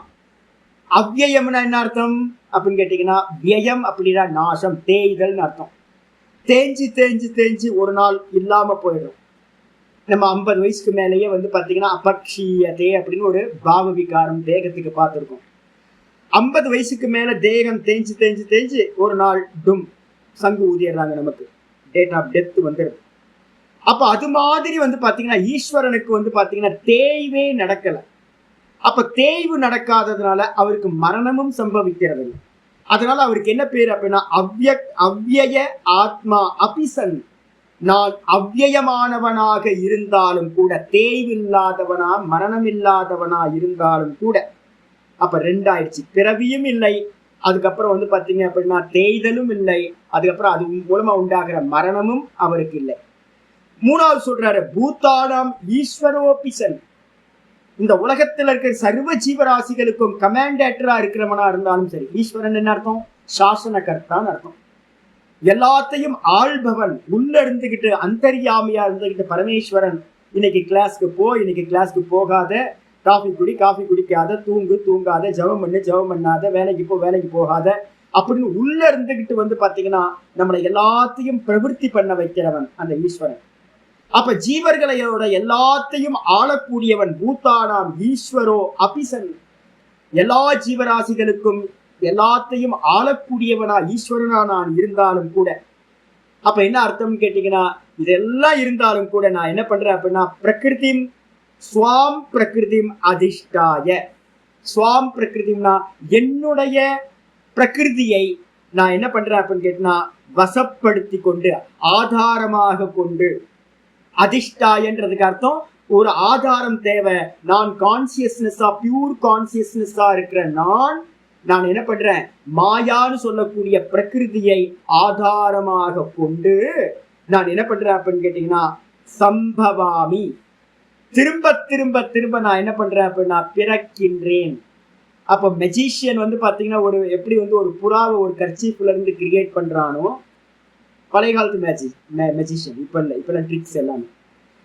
அவ்யயம்னா என்ன அர்த்தம் அப்படின்னு கேட்டீங்கன்னா, வியம் அப்படின்னா நாசம், தேய்தல்னு அர்த்தம். தேஞ்சு தேஞ்சு தேஞ்சு ஒரு நாள் இல்லாம போயிடும். நம்ம 50 வயசுக்கு மேலேயே வந்து பாத்தீங்கன்னா அபக்ஷீயதே அப்படின்னு ஒரு பாவ விகாரம் தேகத்துக்கு பார்த்துருக்கோம். 50 வயசுக்கு மேல தேகம் தேஞ்சு தேஞ்சு தேஞ்சு ஒரு நாள் டும் சங்கு ஊதிடுறாங்க, நமக்கு டேட் ஆஃப் டெத் வந்துடுது. அப்ப அது மாதிரி வந்து பாத்தீங்கன்னா ஈஸ்வரனுக்கு வந்து பாத்தீங்கன்னா தேய்வே நடக்கல. அப்ப தேய்வு நடக்காததுனால அவருக்கு மரணமும் சம்பவிக்கிறது. அதனால அவருக்கு என்ன பேர் அப்படின்னா அவ்யய ஆத்மா அபிசன், நான் அவ்யயமானவனாக இருந்தாலும் கூட, தேய்வில்லாதவனா மரணம் இல்லாதவனா இருந்தாலும் கூட. அப்ப ரெண்டாயிடுச்சு, பிறவியும் இல்லை, அதுக்கப்புறம் வந்து பாத்தீங்க அப்படின்னா தேய்தலும் இல்லை, அதுக்கப்புறம் அது மூலமா உண்டாகிற மரணமும் அவருக்கு இல்லை. மூணாவது சொல்றாரு பூத்தானாம் ஈஸ்வரோபிசன், இந்த உலகத்துல இருக்கிற சர்வ ஜீவராசிகளுக்கும் கமாண்டேட்டரா இருக்கிறவனா இருந்தாலும் சரி. ஈஸ்வரன் என்ன அர்த்தம்? சாசன கர்த்தான்னு அர்த்தம். எல்லாத்தையும் ஆள்பவன், உள்ள இருந்துகிட்டு அந்தர்யாமியா இருந்துகிட்டு பரமேஸ்வரன். இன்னைக்கு கிளாஸ்க்கு போ, இன்னைக்கு கிளாஸ்க்கு போகாத, காஃபி குடி, காஃபி குடிக்காத, தூங்கு தூங்காத, ஜெபம் பண்ணு ஜெபம் பண்ணாத, வேலைக்கு போ வேலைக்கு போகாத அப்படின்னு உள்ள இருந்துகிட்டு வந்து பாத்தீங்கன்னா நம்மளை எல்லாத்தையும் பிரவருத்தி பண்ண வைக்கிறவன் அந்த ஈஸ்வரன். அப்ப ஜீவர்களையோட எல்லாத்தையும் ஆளக்கூடியவன் பூத்தானாம் ஈஸ்வரோ அபிசன், எல்லா ஜீவராசிகளுக்கும் எல்லாத்தையும் ஆளக்கூடியவனா ஈஸ்வரனா நான் இருந்தாலும் கூட. அப்ப என்ன அர்த்தம்னு கேட்டீங்கன்னா, இதெல்லாம் இருந்தாலும் கூட நான் என்ன பண்றேன் அப்படின்னா பிரகிருதி ஸ்வாம் பிரகிருதி அதிஷ்டாய. ஸ்வாம் பிரகிருதினா என்னுடைய பிரகிருதியை நான் என்ன பண்றேன் அப்படின்னு கேட்டீங்கன்னா வசப்படுத்தி கொண்டு, ஆதாரமாக கொண்டு. அதிஷ்டாயன்றதுக்கு அர்த்தம் ஒரு ஆதாரம் தேவை. நான் கான்சியஸ்னஸா, பியூர் கான்சியஸ்னஸா இருக்கிற நான் என்ன பண்றேன், மாயான்னு சொல்லக்கூடிய பிரகிருதியை ஆதாரமாக கொண்டு நான் என்ன பண்றேன் அப்படின்னு கேட்டீங்கன்னா சம்பவாமி, திரும்ப திரும்ப திரும்ப நான் என்ன பண்றேன் அப்படின்னா பிறக்கின்றேன். அப்ப மெஜிஷியன் வந்து பாத்தீங்கன்னா ஒரு எப்படி வந்து ஒரு புறாவை ஒரு கர்ச்சீஃப்ல இருந்து கிரியேட் பண்றானோ, பழைய காலத்து மெஜிஷியன், இப்பெல்லாம் ட்ரிக்ஸ் எல்லாமே.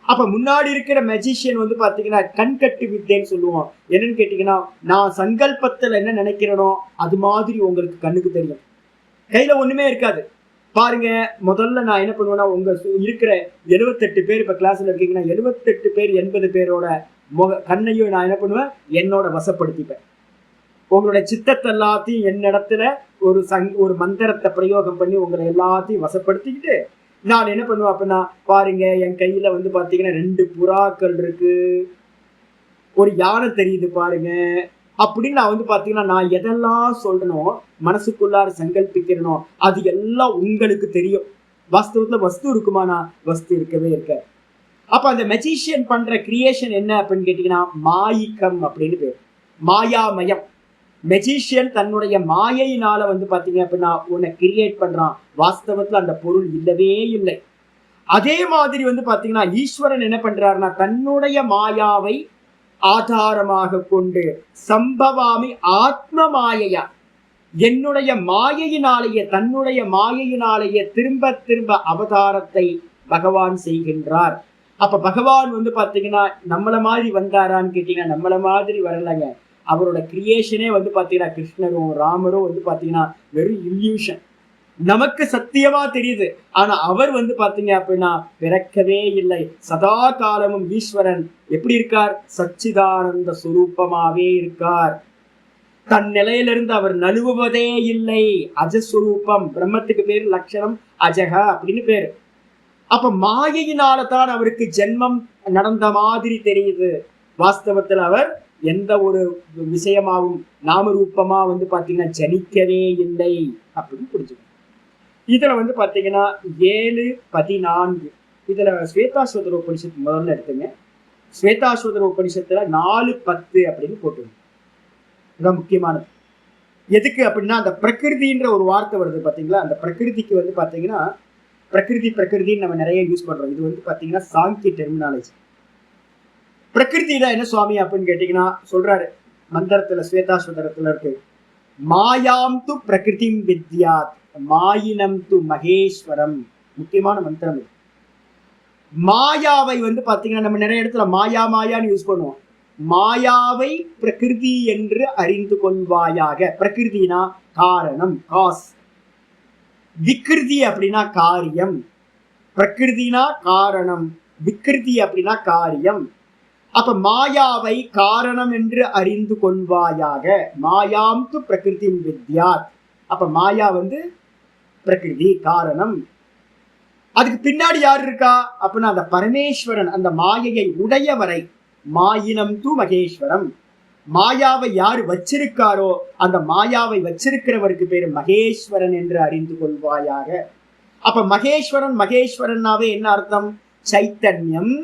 அப்ப முன்னாடி இருக்கிற மெஜிஷியன் வந்து பாத்தீங்கன்னா கண்கட்டு வித்தைன்னு சொல்லுவோம். என்னன்னு கேட்டீங்கன்னா, நான் சங்கல்பத்துல என்ன நினைக்கிறேனோ அது மாதிரி உங்களுக்கு கண்ணுக்கு தெரியும். கையில ஒண்ணுமே இருக்காது. பாருங்க, முதல்ல நான் என்ன பண்ணுவேன்னா, உங்க இருக்கிற 78 பேர் இப்ப கிளாஸ்ல இருக்கீங்கன்னா 78 பேர் 80 பேரோட கண்ணையும் நான் என்ன பண்ணுவேன், என்னோட வசப்படுத்திப்பேன். உங்களோட சித்தத்தை எல்லாத்தையும் என்னிடத்துல ஒரு மந்திரத்தை பிரயோகம் பண்ணி உங்களை எல்லாத்தையும் வசப்படுத்திக்கிட்டு நான் என்ன பண்ணுவேன் அப்படின்னா, பாருங்க என் கையில வந்து பாத்தீங்கன்னா 2 புறாக்கள் இருக்கு, ஒரு யானை தெரியுது பாருங்க அப்படின்னு நான் வந்து பாத்தீங்கன்னா நான் எதெல்லாம் சொல்றேனோ, மனசுக்குள்ளார சங்கல்பிக்கிறனோ அது எல்லாம் உங்களுக்கு தெரியும். வாஸ்தவத்துல வஸ்து இருக்குமானா வஸ்து இருக்கவே இருக்க. அப்ப அந்த மெஜிஷியன் பண்ற கிரியேஷன் என்ன அப்படின்னு கேட்டீங்கன்னா மாயிக்கம் அப்படின்னு பேர், மாயாமயம். மெஜிஷியன் தன்னுடைய மாயையினால வந்து பாத்தீங்க அப்படின்னா உன்னை கிரியேட் பண்றான். வாஸ்தவத்துல அந்த பொருள் இல்லவே இல்லை. அதே மாதிரி வந்து பாத்தீங்கன்னா ஈஸ்வரன் என்ன பண்றாருன்னா தன்னுடைய மாயாவை ஆதாரமாக கொண்டு சம்பவாமி ஆத்ம மாயையா, என்னுடைய மாயையினாலேயே தன்னுடைய மாயையினாலேயே திரும்ப திரும்ப அவதாரத்தை பகவான் செய்கின்றார். அப்ப பகவான் வந்து பாத்தீங்கன்னா நம்மள மாதிரி வந்தாரான்னு கேட்டீங்கன்னா நம்மள மாதிரி வரலைங்க. அவரோட கிரியேஷனே வந்து பாத்தீங்கன்னா கிருஷ்ணரும் ராமரும் வந்து பாத்தீங்கன்னா வெறும் இல்யூஷன், நமக்கு சத்தியமா தெரியுது. ஆனா அவர் வந்து பாத்தீங்க அப்படின்னா பிறக்கவே இல்லை. சதா காலமும் ஈஸ்வரன் எப்படி இருக்கார், சச்சிதானந்த சுரூபமாவே இருக்கார். தன் நிலையிலிருந்து அவர் நழுவுவதே இல்லை. அஜஸ்வரூபம், பிரம்மத்துக்கு பேரு லட்சணம் அஜக அப்படின்னு பேரு. அப்ப மாயையினால தான் அவருக்கு ஜென்மம் நடந்த மாதிரி தெரியுது. வாஸ்தவத்தில் அவர் எந்த ஒரு விஷயமாவும் நாமரூபமா வந்து பாத்தீங்கன்னா ஜனிக்கவே இல்லை அப்படின்னு புரிஞ்சுக்கணும். இதுல வந்து பாத்தீங்கன்னா 7:14 இதுல ஸ்வேதாஸ்வதர உபனிஷத்து முதல்ல எடுத்துங்க. ஸ்வேதாஸ்வதர உபனிஷத்துல 4:10 அப்படின்னு போட்டுருங்க. இதுதான் முக்கியமானது. எதுக்கு அப்படின்னா அந்த பிரகிருதின்ற ஒரு வார்த்தை வருது பாத்தீங்களா, அந்த பிரகிருதிக்கு வந்து பாத்தீங்கன்னா பிரகிருதின்னு நம்ம நிறைய யூஸ் பண்றோம். இது வந்து பாத்தீங்கன்னா சாங்கிய டெர்மினாலஜி. பிரகிருதியில என்ன சுவாமி அப்படின்னு கேட்டீங்கன்னா சொல்றாரு மந்திரத்துல, ஸ்வேதாஸ்வதரத்துல இருக்கு, மாயாம் து பிரகிருதிம் வித்யாத் மாயினம் து மகேஸ்வரம். முக்கியமான மந்திரம் இது. மாயாவை வந்து பாத்தீங்கன்னா நம்ம நிறைய இடத்துல மாயான்னு யூஸ் பண்ணுவோம். மாயாவை பிரகிருதி என்று அறிந்து கொள்வாயாக. பிரகிருதினா காரணம், காஸ். விக்கிருதி அப்படின்னா காரியம். பிரகிருதினா காரணம், விக்கிருதி அப்படின்னா காரியம். அப்ப மாயாவை காரணம் என்று அறிந்து கொள்வாயாக. மாயாம் து பிரகிருதி வித்யாத். அப்ப மாயா வந்து பிரகிருதி, காரணம். அதுக்கு பின்னாடி யார் இருக்கா அப்படின்னா அந்த பரமேஸ்வரன், அந்த மாயையை உடையவரை. மாயினம் து மகேஸ்வரம். மாயாவை யார் வச்சிருக்காரோ அந்த மாயாவை வச்சிருக்கிறவருக்கு பேரு மகேஸ்வரன் என்று அறிந்து கொள்வாயாக. அப்ப மகேஸ்வரன்னாவே என்ன அர்த்தம்? சைத்தன்யம்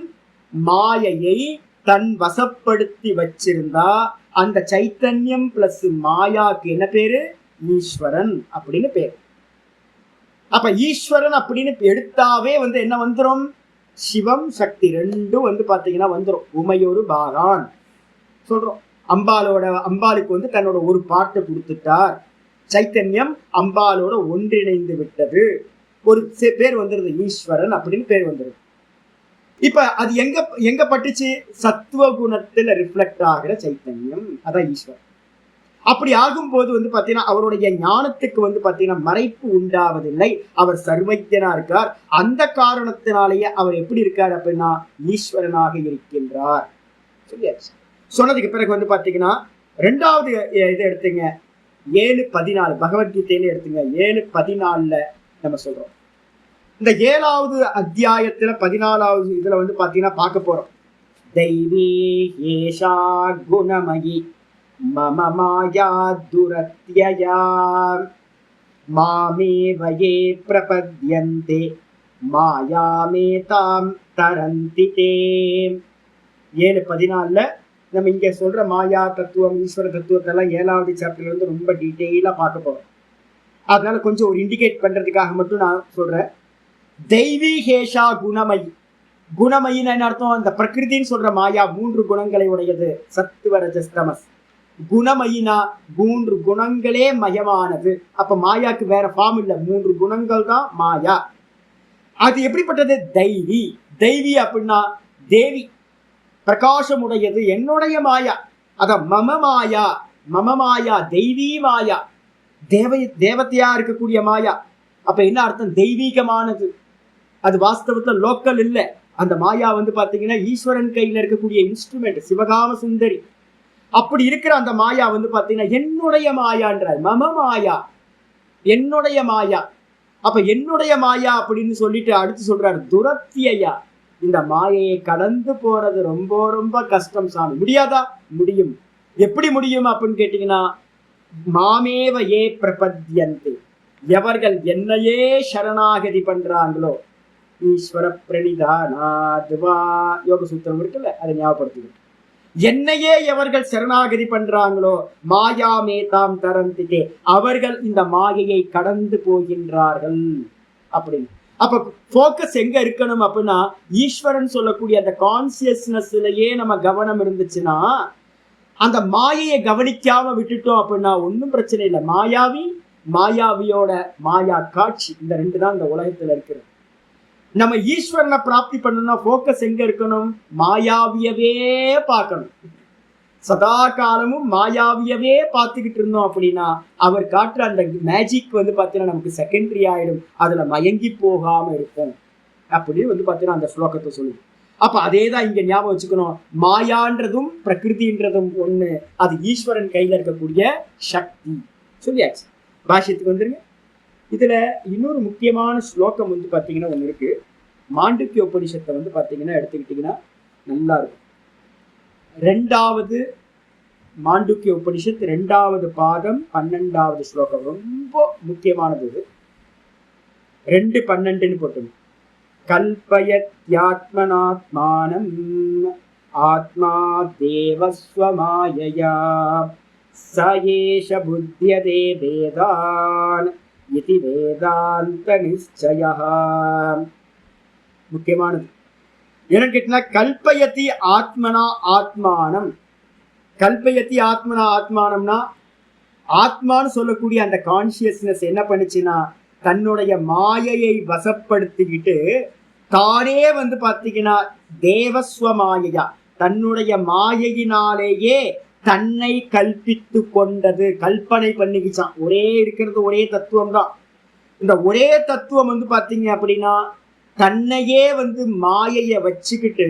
மாயையை தன் வசப்படுத்தி வச்சிருந்தா அந்த சைத்தன்யம் பிளஸ் மாயாக்கு என்ன பேரு? ஈஸ்வரன் அப்படின்னு பேரு. அப்ப ஈஸ்வரன் அப்படின்னு எடுத்தாவே வந்து என்ன வந்துடும்? சிவம் சக்தி ரெண்டும் வந்து பாத்தீங்கன்னா வந்துடும். உமையொரு பாகான் சொல்றோம். அம்பாளுக்கு வந்து தன்னோட ஒரு பாட்டை கொடுத்துட்டார். சைத்தன்யம் அம்பாலோட ஒன்றிணைந்து விட்டது. ஒரு பேர் வந்துருது, ஈஸ்வரன் அப்படின்னு பேர் வந்துருது. இப்ப அது எங்க பட்டுச்சு? சத்துவ குணத்துல ரிஃப்ளெக்ட் ஆகிற சைத்தன்யம், அதான் ஈஸ்வரன். அப்படி ஆகும்போது வந்து பாத்தீங்கன்னா அவருடைய ஞானத்துக்கு வந்து பாத்தீங்கன்னா மறைப்பு உண்டாவதில்லை. அவர் சர்வஜனா இருக்கார். அந்த காரணத்தினாலேயே அவர் எப்படி இருக்கார் அப்படின்னா ஈஸ்வரனாக இருக்கின்றார். சொல்லியாச்சு. சொன்னதுக்கு பிறகு வந்து பாத்தீங்கன்னா ரெண்டாவது இதை எடுத்துங்க, 7:14 பகவத்கீதையில எடுத்துங்க. 7:14 நம்ம சொல்றோம். இந்த 7வது அத்தியாயத்துல 14வது இதுல வந்து பாத்தீங்கன்னா பார்க்க போறோம். தெய்வீ ஏஷா குணமயி மம மாயா துரத்யயா மாமேவயே பிரபத்யந்தே மாயாமேதாம் தரந்தி தே. 7:14 நம்ம இங்க சொல்ற மாயா தத்துவம், ஈஸ்வர தத்துவத்தெல்லாம் 7வது சாப்டர்ல இருந்து ரொம்ப டீட்டெயிலா பார்க்க போறோம். அதனால கொஞ்சம் ஒரு இண்டிகேட் பண்றதுக்காக மட்டும் நான் சொல்றேன். தெய்வீகேஷா குணமயி. குணமயின்னு என்ன அர்த்தம்? அந்த பிரகிருதின்னு சொல்ற மாயா 3 குணங்களை உடையது, சத்துவ ரஜஸ் தமஸ். குணமயினா 3 குணங்களே மயமானது. அப்ப மாயாக்கு வேற ஃபார்ம் இல்ல, 3 குணங்கள் தான் மாயா. அது எப்படிப்பட்டது? தெய்வி. தெய்வி அப்படின்னா தேவி, பிரகாசமுடையது, என்னுடைய மாயா. அத மம மாயா, மம மாயா தெய்வீ மாயா, தேவத்தையா இருக்கக்கூடிய மாயா. அப்ப என்ன அர்த்தம்? தெய்வீகமானது. அது வாஸ்தவத்துல லோக்கல் இல்ல. அந்த மாயா வந்து பாத்தீங்கன்னா ஈஸ்வரன் கையில இருக்கக்கூடிய இன்ஸ்ட்ருமெண்ட், சிவகாம சுந்தரி. அப்படி இருக்கிற அந்த மாயா வந்து பாத்தீங்கன்னா என்னுடைய மாயான்றார். மம மாயா, என்னுடைய மாயா. அப்ப என்னுடைய மாயா அப்படின்னு சொல்லிட்டு அடுத்து சொல்றாரு துரத்தியா. இந்த மாயையை கடந்து போறது ரொம்ப ரொம்ப கஷ்டம் சாமி. முடியாதா? முடியும். எப்படி முடியும் அப்படின்னு கேட்டீங்கன்னா மாமேவ ஏ பிரபத்யந்தே, எவர்கள் என்னையே சரணாகதி பண்றாங்களோ. ஈஸ்வர பிரணிதானாத்வா யோக சூத்திரம் இருக்குல்ல, அதை ஞாபகப்படுத்துகிறேன். என்னையே எவர்கள் சரணாகதி பண்றாங்களோ மாயாமே தாம் தரந்திதே, அவர்கள் இந்த மாயையை கடந்து போகின்றார்கள் அப்படின்னு. அப்ப போக்கஸ் எங்க இருக்கணும் அப்படின்னா ஈஸ்வரன் சொல்லக்கூடிய அந்த கான்சியஸ்னஸ்லயே நம்ம கவனம் இருந்துச்சுன்னா, அந்த மாயையை கவனிக்காம விட்டுட்டோம் அப்படின்னா ஒன்றும் பிரச்சனை இல்லை. மாயாவி, மாயாவியோட மாயா காட்சி, இந்த 2 தான் இந்த உலகத்துல இருக்கிறது. நம்ம ஈஸ்வரனை பிராப்தி பண்ணணும்னா போக்கஸ் எங்க இருக்கணும்? மாயாவியவே பார்க்கணும். சதா காலமும் மாயாவியவே பார்த்துக்கிட்டு இருந்தோம் அப்படின்னா அவர் காட்டுற அந்த மேஜிக் வந்து பார்த்தீங்கன்னா நமக்கு செகண்டரி ஆயிடும். அதுல மயங்கி போகாம இருக்கும் அப்படின்னு வந்து பார்த்தீங்கன்னா அந்த ஸ்லோகத்தை சொல்லுது. அப்ப அதே தான் இங்க ஞாபகம் வச்சுக்கணும். மாயான்றதும் பிரகிருதின்றதும் ஒண்ணு. அது ஈஸ்வரன் கையில இருக்கக்கூடிய சக்தி. சொல்லியாச்சு. பாஷ்யத்துக்கு வந்துருங்க. இதுல இன்னொரு முக்கியமான ஸ்லோகம் வந்து பாத்தீங்கன்னா ஒண்ணு இருக்கு. மாண்டூக்கிய உபனிஷத்தை வந்து பாத்தீங்கன்னா எடுத்துக்கிட்டீங்கன்னா நல்லா இருக்கும். 2வது மாண்டூக்கிய உபனிஷத் 2வது பாதம் 12வது ஸ்லோகம் ரொம்ப முக்கியமானது. 2:12 போட்டு கல்பயத்யாத்மனாத்மானம் ஆத்மா தேவஸ்வமாயயா சயேஷ புத்யதே வேதான் இதி வேதாந்த நிச்சயः. முக்கியமானது என்னன்னு கேட்டா, கல்பயதி ஆத்மனா ஆத்மானம். கல்பயத்தி ஆத்மனா ஆத்மானம்னா, ஆத்மான்னு சொல்லக்கூடிய அந்த கான்சியஸ்னஸ் என்ன பண்ணுச்சுன்னா, தன்னுடைய மாயையை வசப்படுத்திக்கிட்டு தானே பாத்தீங்கன்னா தேவஸ்வமாயையா, தன்னுடைய மாயையினாலேயே தன்னை கல்பித்து கொண்டது, கல்பனை பண்ணிக்கிச்சான். ஒரே இருக்கிறது ஒரே தத்துவம் தான். இந்த ஒரே தத்துவம் பாத்தீங்க அப்படின்னா தன்னையே மாயைய வச்சுக்கிட்டு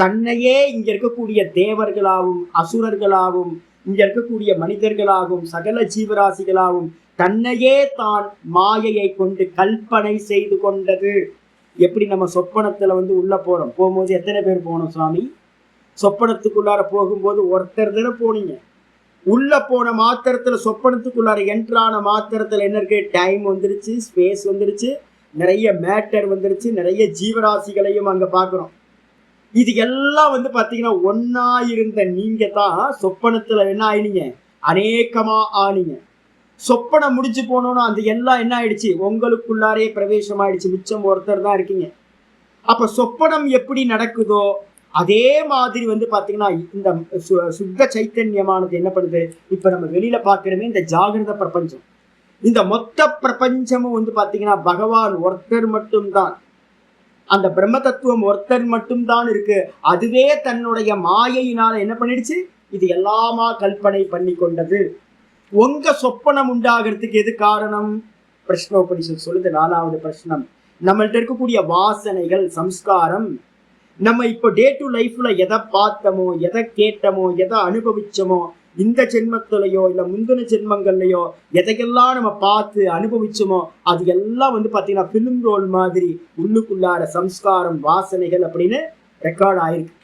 தன்னையே இங்க இருக்கக்கூடிய தேவர்களாகவும் அசுரர்களாகவும் இங்க இருக்கக்கூடிய மனிதர்களாகவும் சகல ஜீவராசிகளாகவும் தன்னையே தான் மாயையை கொண்டு கல்பனை செய்து கொண்டது. எப்படி நம்ம சொப்பனத்துல உள்ள போறோம், போகும்போது எத்தனை பேர் போனோம் சுவாமி? சொப்பனத்துக்குள்ளார போகும்போது ஒருத்தர் தானே போனீங்க. உள்ள போன மாத்திரத்துல சொப்பனத்துக்குள்ளார என்ட்ரான மாத்திரத்துல என்ன இருக்கு? டைம் வந்துருச்சு, ஸ்பேஸ் வந்துருச்சு, நிறைய மேட்டர் வந்துருச்சு, நிறைய ஜீவராசிகளையும் அங்க பாக்குறோம். இது எல்லாம் பாத்தீங்கன்னா ஒன்னா இருந்த நீங்க தான் சொப்பனத்துல என்ன ஆயினீங்க? அநேகமா ஆனீங்க. சொப்பனம் முடிச்சு போனோம்னா அந்த எல்லாம் என்ன ஆயிடுச்சு? உங்களுக்குள்ளாரே பிரவேசம் ஆயிடுச்சு. மிச்சம் ஒருத்தர் தான் இருக்கீங்க. அப்ப சொப்பனம் எப்படி நடக்குதோ அதே மாதிரி பாத்தீங்கன்னா இந்த சுத்த சைத்தன்யமானது என்ன பண்ணுது? இப்ப நம்ம வெளியில பாக்குறோமே இந்த ஜாகிரத பிரபஞ்சம், இந்த மொத்த பிரபஞ்சமும் பாத்தீங்கன்னா பகவான் ஒருத்தர் மட்டும்தான், அந்த பிரம்ம தத்துவம் ஒருத்தர் மட்டும்தான் இருக்கு. அதுவே தன்னுடைய மாயையினால என்ன பண்ணிடுச்சு? இது எல்லாமா கல்பனை பண்ணி கொண்டது. உங்க சொப்பனம் உண்டாகிறதுக்கு எது காரணம்? பிரஷ்னோபனிஷத் சொல்லுது 4வது பிரஷ்னம். நம்மள்ட்ட இருக்கக்கூடிய வாசனைகள், சம்ஸ்காரம். நம்ம இப்போ டே டு லைஃப்ல எதை பார்த்தோமோ, எதை கேட்டமோ, எதை அனுபவிச்சோமோ, இந்த ஜென்மத்திலையோ இல்ல முந்தின ஜென்மங்கள்லையோ எதையெல்லாம் நம்ம பார்த்து அனுபவிச்சோமோ அது எல்லாம் பாத்தீங்கன்னா பிலிம் ரோல் மாதிரி உள்ளுக்குள்ளார சம்ஸ்காரம், வாசனைகள் அப்படின்னு ரெக்கார்ட் ஆயிருக்கு.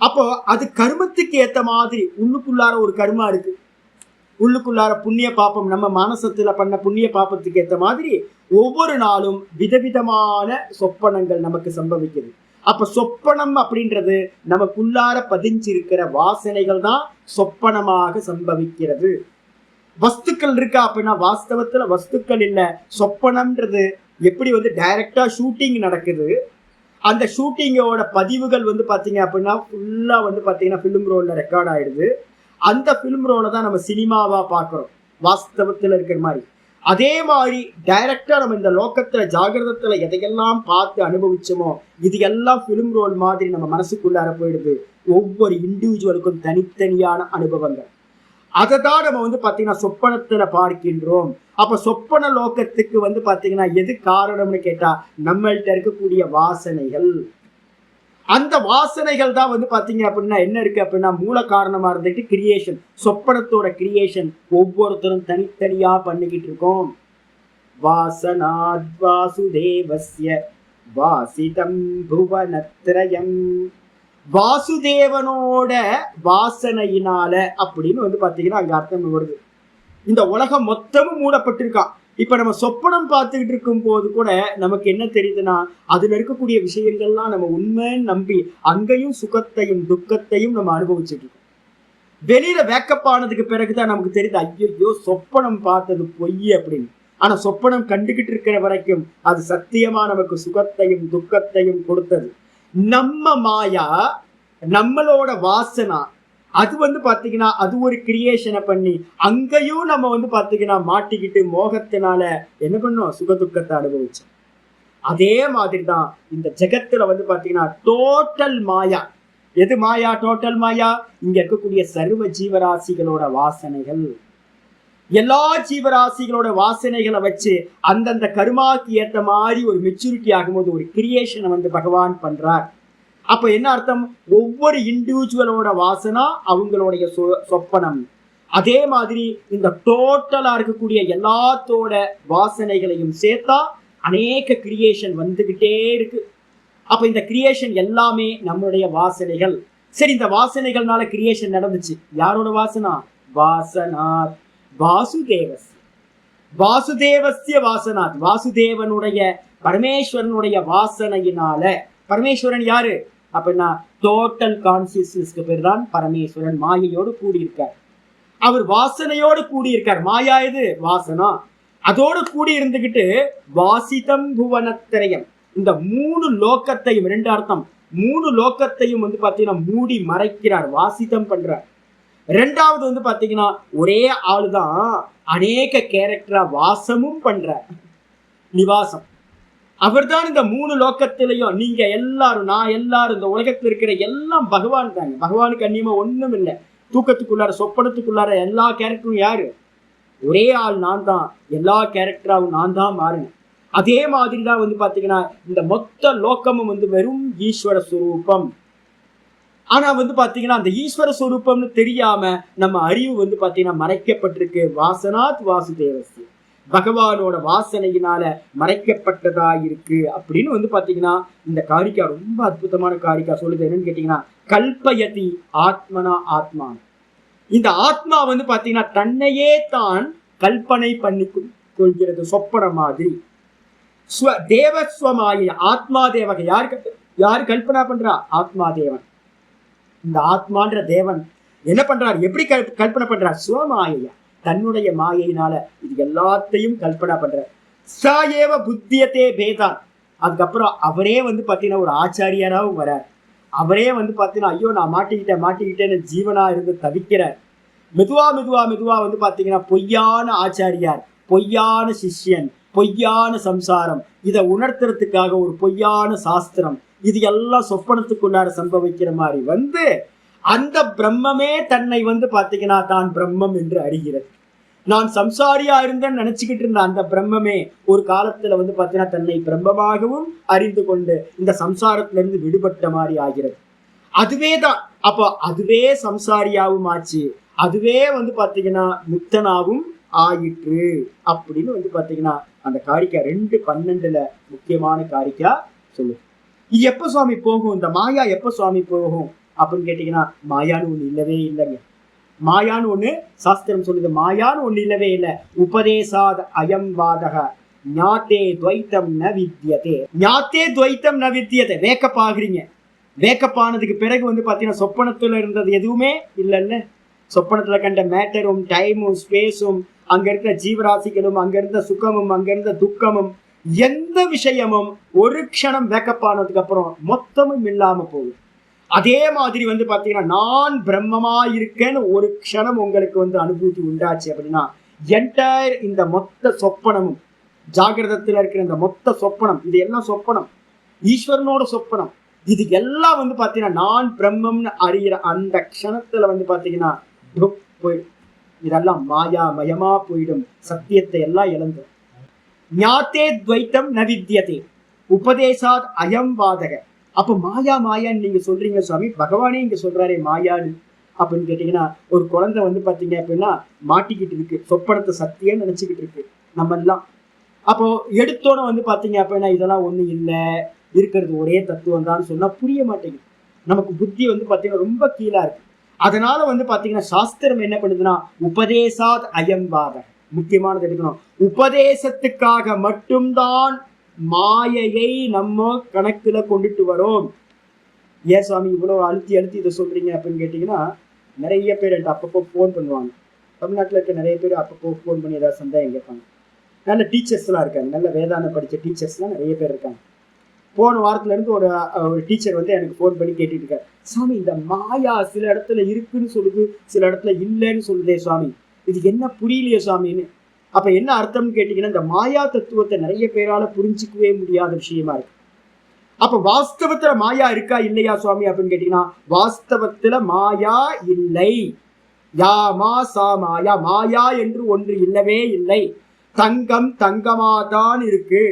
அப்போ அது கர்மத்துக்கு ஏத்த மாதிரி உள்ளுக்குள்ளார ஒரு கர்மா இருக்கு. உள்ளுக்குள்ளார புண்ணிய பாப்பம், நம்ம மானசத்துல பண்ண புண்ணிய பாப்பத்துக்கு ஏத்த மாதிரி ஒவ்வொரு நாளும் விதவிதமான சொப்பனங்கள் நமக்கு சம்பவிக்குது. அப்ப சொப்பனம் அப்படின்றது நமக்குள்ளார பதிஞ்சிருக்கிற வாசனைகள் தான் சொப்பனமாக சம்பவிக்கிறது. வஸ்துக்கள் இருக்கா அப்படின்னா வாஸ்தவத்துல வஸ்துக்கள் இல்ல. சொப்பனம்ன்றது எப்படி டைரக்டா ஷூட்டிங் நடக்குது, அந்த ஷூட்டிங்கோட பதிவுகள் பாத்தீங்க அப்படின்னா ஃபுல்லா பாத்தீங்கன்னா பிலிம் ரோல்ல ரெக்கார்ட் ஆயிடுது. அந்த பிலிம் ரோலை தான் நம்ம சினிமாவா பாக்குறோம் வாஸ்தவத்துல இருக்கிற மாதிரி. அதே மாதிரி டைரக்டா நம்ம இந்த லோகத்துல ஜாகிரதத்துல எதையெல்லாம் பார்த்து அனுபவிச்சோமோ இது எல்லாம் பிலிம் ரோல் மாதிரி நம்ம மனசுக்குள்ளார போயிடுது. ஒவ்வொரு இண்டிவிஜுவலுக்கும் தனித்தனியான அனுபவங்கள். அதை தான் நம்ம பாத்தீங்கன்னா சொப்பனத்துல பார்க்கின்றோம். அப்ப சொப்பன லோகத்துக்கு பாத்தீங்கன்னா எது காரணம்னு கேட்டா நம்மள்ட்ட இருக்கக்கூடிய வாசனைகள். அந்த வாசனைகள் தான் பாத்தீங்க அப்படின்னா என்ன இருக்கு அப்படின்னா மூல காரணமா இருந்துட்டு கிரியேஷன், சொப்பனத்தோட கிரியேஷன் ஒவ்வொருத்தரும் தனித்தனியா பண்ணிக்கிட்டு இருக்கோம். வாசனாத் வாசுதேவஸ்ய வாசிதம் புவனத்ரயம். வாசுதேவனோட வாசனையினால அப்படின்னு பாத்தீங்கன்னா அங்க அர்த்தம் வருது. இந்த உலகம் மொத்தமும் மூடப்பட்டிருக்கா. இப்ப நம்ம சொப்பனம் பார்த்துக்கிட்டு இருக்கும் போது கூட நமக்கு என்ன தெரியுதுன்னா அதுல இருக்கக்கூடிய விஷயங்கள்லாம் நம்ம உண்மைன்னு நம்பி அங்கேயும் சுகத்தையும் துக்கத்தையும் நம்ம அனுபவிச்சுட்டு இருக்கோம். வெளியில வேக்கப் ஆனதுக்கு பிறகுதான் நமக்கு தெரியுது ஐயோ சொப்பனம் பார்த்தது பொய் அப்படின்னு. ஆனா சொப்பனம் கண்டுகிட்டு இருக்கிற வரைக்கும் அது சத்தியமா நமக்கு சுகத்தையும் துக்கத்தையும் கொடுத்தது. நம்ம மாயா, நம்மளோட வாசனா, அது பாத்தீங்கன்னா அது ஒரு கிரியேஷனை பண்ணி அங்கேயும் நம்ம பாத்தீங்கன்னா மாட்டிக்கிட்டு மோகத்தினால என்ன பண்ணோம்? சுகதுக்கத்தை அனுபவிச்சோம். அதே மாதிரிதான் இந்த ஜெகத்துல பாத்தீங்கன்னா டோட்டல் மாயா. எது மாயா? டோட்டல் மாயா. இங்க இருக்கக்கூடிய சர்வ ஜீவராசிகளோட வாசனைகள். எல்லா ஜீவராசிகளோட வாசனைகளை வச்சு அந்தந்த கருமாக்கு ஏற்ற மாதிரி ஒரு மெச்சூரிட்டி ஆகும்போது ஒரு கிரியேஷனை பகவான் பண்றார். அப்ப என்ன அர்த்தம்? ஒவ்வொரு இண்டிவிஜுவலோட வாசனா அவங்களுடைய சொப்பனம். அதே மாதிரி இந்த டோட்டலா இருக்கக்கூடிய எல்லாத்தோட வாசனைகளையும் சேர்த்தா அநேக கிரியேஷன் வந்துகிட்டே இருக்கு. அப்ப இந்த கிரியேஷன் எல்லாமே நம்மளுடைய வாசனைகள். சரி, இந்த வாசனைகள்னால கிரியேஷன் நடந்துச்சு. யாரோட வாசனா? வாசனாத் வாசுதேவஸ் வாசுதேவஸ்ய வாசனாத், வாசுதேவனுடைய பரமேஸ்வரனுடைய வாசனையினால. பரமேஸ்வரன் யாரு அப்படின்னா டோட்டல் கான்சியஸ்னஸ்க்கு பேர் தான் பரமேஸ்வரன். மாயையோடு கூடியிருக்கார். அவர் வாசனையோடு கூடியிருக்கார். மாயா இது வாசனா. அதோடு கூடி இருந்துகிட்டு வாசிதம் புவனத்திரயம், இந்த 3 லோகத்தையும், 2 அர்த்தம், 3 லோகத்தையும் பாத்தீங்கன்னா மூடி மறைக்கிறார், வாசிதம் பண்றார். 2வது பாத்தீங்கன்னா ஒரே ஆளுதான் அநேக கேரக்டரா வாசமும் பண்றார், நிவாசம். அவர் தான் இந்த 3 லோகத்திலையும். நீங்க எல்லாரும், நான் எல்லாரும், இந்த உலகத்தில் இருக்கிற எல்லாம் பகவான் தாங்க. பகவானுக்கு அந்நியமா ஒண்ணும் இல்லை. தூக்கத்துக்குள்ளார, சொப்பனத்துக்குள்ளார எல்லா கேரக்டரும் யாரு? ஒரே ஆள் நான் தான். எல்லா கேரக்டராவும் நான் தான் மாறினேன். அதே மாதிரி தான் பாத்தீங்கன்னா இந்த மொத்த லோகமும் வெறும் ஈஸ்வர சுரூபம். ஆனா பாத்தீங்கன்னா அந்த ஈஸ்வர சுரூபம்னு தெரியாம நம்ம அறிவு பாத்தீங்கன்னா மறைக்கப்பட்டிருக்கு. வாசனாத் வாசுதேவஸ்ய, பகவானோட வாசனையினால மறைக்கப்பட்டதா இருக்கு அப்படின்னு பாத்தீங்கன்னா இந்த காரிக்கா ரொம்ப அற்புதமான காரிக்கா சொல்லுது. என்னன்னு கேட்டீங்கன்னா, கல்பயதி ஆத்மனா ஆத்மான. இந்த ஆத்மா பாத்தீங்கன்னா தன்னையே தான் கல்பனை பண்ணி கொள்கிறது, சொப்பன மாதிரி. தேவஸ்வமாய ஆத்மா தேவக. யாரு கல்பனா பண்றா? ஆத்மா தேவன். இந்த ஆத்மான்ற தேவன் என்ன பண்றார்? எப்படி கல்பனை பண்றார்? ஸ்வமாயா, தன்னுடைய மாயையினால இது எல்லாத்தையும் கல்பனா பண்றார். சாயேவ புத்தியத்தே பேதான். அதுக்கப்புறம் அவரே பாத்தீங்கன்னா ஒரு ஆச்சாரியராகவும் வரார். அவரே பாத்தீங்கன்னா ஐயோ நான் மாட்டிக்கிட்டேன்னு ஜீவனா இருந்து தவிக்கிறார். மெதுவா பாத்தீங்கன்னா பொய்யான ஆச்சாரியார், பொய்யான சிஷ்யன், பொய்யான சம்சாரம், இதை உணர்த்துறதுக்காக ஒரு பொய்யான சாஸ்திரம், இது எல்லாம் சொப்பனத்துக்குள்ளார சம்பவிக்கிற மாதிரி அந்த பிரம்மமே தன்னை பாத்தீங்கன்னா தான் பிரம்மம் என்று அறிகிறது. நான் சம்சாரியா இருந்தேன்னு நினைச்சுக்கிட்டு இருந்த அந்த பிரம்மமே ஒரு காலத்துல பாத்தீங்கன்னா தன்னை பிரம்மமாகவும் அறிந்து கொண்டு இந்த சம்சாரத்திலிருந்து விடுபட்ட மாதிரி ஆகிறது. அதுவே தான். அப்போ அதுவே சம்சாரியாவும் ஆச்சு, அதுவே பாத்தீங்கன்னா முக்தனாவும் ஆயிற்று அப்படின்னு பாத்தீங்கன்னா அந்த காரிக்கா 2:12 முக்கியமான காரிக்கா சொல்லுது. இது எப்ப சுவாமி போகும்? இந்த மாயா எப்ப சுவாமி போகும் அப்படின்னு கேட்டீங்கன்னா, மாயான்னு ஒண்ணு இல்லவே இல்லைங்க. மாயான்னு ஒண்ணு சாஸ்திரம் சொல்லுது. மாயான்னு ஒண்ணு இல்லவே இல்லை. உபதேசாத் அயம் வாதக ஞாத்தே துவைத்தம் ந வித்யதே. ஞாத்தே துவைத்தம் ந வித்யதே. வேக்கப் ஆகுறீங்க. வேக்கப் ஆனதுக்கு பிறகு பாத்தீங்கன்னா சொப்பனத்துல இருந்தது எதுவுமே இல்லைல்ல. சொப்பனத்துல கண்ட மேட்டரும் டைமும் ஸ்பேஸும், அங்க இருக்கிற ஜீவராசிகளும், அங்க இருந்த சுகமும், அங்க இருந்த துக்கமும், எந்த விஷயமும் ஒரு க்ஷணம் வேக்கப் ஆனதுக்கு அப்புறம் மொத்தமும் இல்லாம போகும். அதே மாதிரி பாத்தீங்கன்னா நான் பிரம்மமா இருக்கேன்னு ஒரு க்ஷணம் உங்களுக்கு அனுபூதி உண்டாச்சு அப்படின்னா என்டையர் இந்த மொத்த சொப்பனமும், ஜாகிரதத்துல இருக்கிற இந்த மொத்த சொப்பனம், இது எல்லாம் சொப்பனம், ஈஸ்வரனோட சொப்பனம். இது எல்லாம் பாத்தீங்கன்னா நான் பிரம்மம்னு அறிகிற அந்த க்ஷணத்துல பாத்தீங்கன்னா போயிடும். இதெல்லாம் மாயா மயமா போயிடும். சத்தியத்தை எல்லாம் இழந்து. ஞாத்தே துவைத்தம் ந வித்யதே உபதேசாத் அயம் வாதக. அப்ப மாயா மாயான்னு நீங்க சொல்றீங்க சுவாமி, பகவானே இங்க சொல்றாரே மாயான்னு அப்படின்னு கேட்டீங்கன்னா, ஒரு குழந்தை பாத்தீங்க அப்படின்னா மாட்டிக்கிட்டு இருக்கு, சொப்பனத்தை சத்தியம் நினைச்சுக்கிட்டு இருக்கு நம்ம எல்லாம். அப்போ எடுத்தோன்னு பாத்தீங்க அப்படின்னா இதெல்லாம் ஒண்ணு இல்லை, இருக்கிறது ஒரே தத்துவம் தான் சொன்னா புரிய மாட்டேங்குது. நமக்கு புத்தி பாத்தீங்கன்னா ரொம்ப கீழா இருக்கு. அதனால பாத்தீங்கன்னா சாஸ்திரம் என்ன பண்ணுதுன்னா, உபதேசாத் அயம் வாத. முக்கியமானது எடுக்கணும். உபதேசத்துக்காக மட்டும்தான் மாயையை நம்ம கணக்குல கொண்டுட்டு வரோம். ஏன் சுவாமி இவ்வளவு அழுத்தி இதை சொல்றீங்க அப்படின்னு கேட்டீங்கன்னா, நிறைய பேர் என்கிட்ட அப்பப்போ ஃபோன் பண்ணுவாங்க. தமிழ்நாட்டில் இருக்க நிறைய பேர் அப்பப்போ ஃபோன் பண்ணி ஏதாவது சந்தேகம் கேட்பாங்க. நல்ல டீச்சர்ஸ்லாம் இருக்காங்க, நல்ல வேதாந்தம் படித்த டீச்சர்ஸ்லாம் நிறைய பேர் இருக்காங்க. போன வாரத்துல இருந்து ஒரு டீச்சர் எனக்கு ஃபோன் பண்ணி கேட்டுட்டு இருக்காரு, சுவாமி இந்த மாயா சில இடத்துல இருக்குன்னு சொல்லுது, சில இடத்துல இல்லைன்னு சொல்லுதே சுவாமி, இது என்ன புரியலையே சுவாமின்னு. அப்ப என்ன அர்த்தம்னு கேட்டீங்கன்னா, இந்த மாயா தத்துவத்தை நிறைய பேரால புரிஞ்சிக்கவே முடியாத விஷயமா இருக்கு. அப்ப வாஸ்தவத்துல மாயா இருக்கா இல்லையா சுவாமி அப்படின்னு கேட்டீங்கன்னா, வாஸ்தவத்துல மாயா இல்லை. யாமா சா மாயா, மாயா என்று ஒன்று இல்லவே இல்லை. தங்கம் தங்கமாதான் இருக்கு.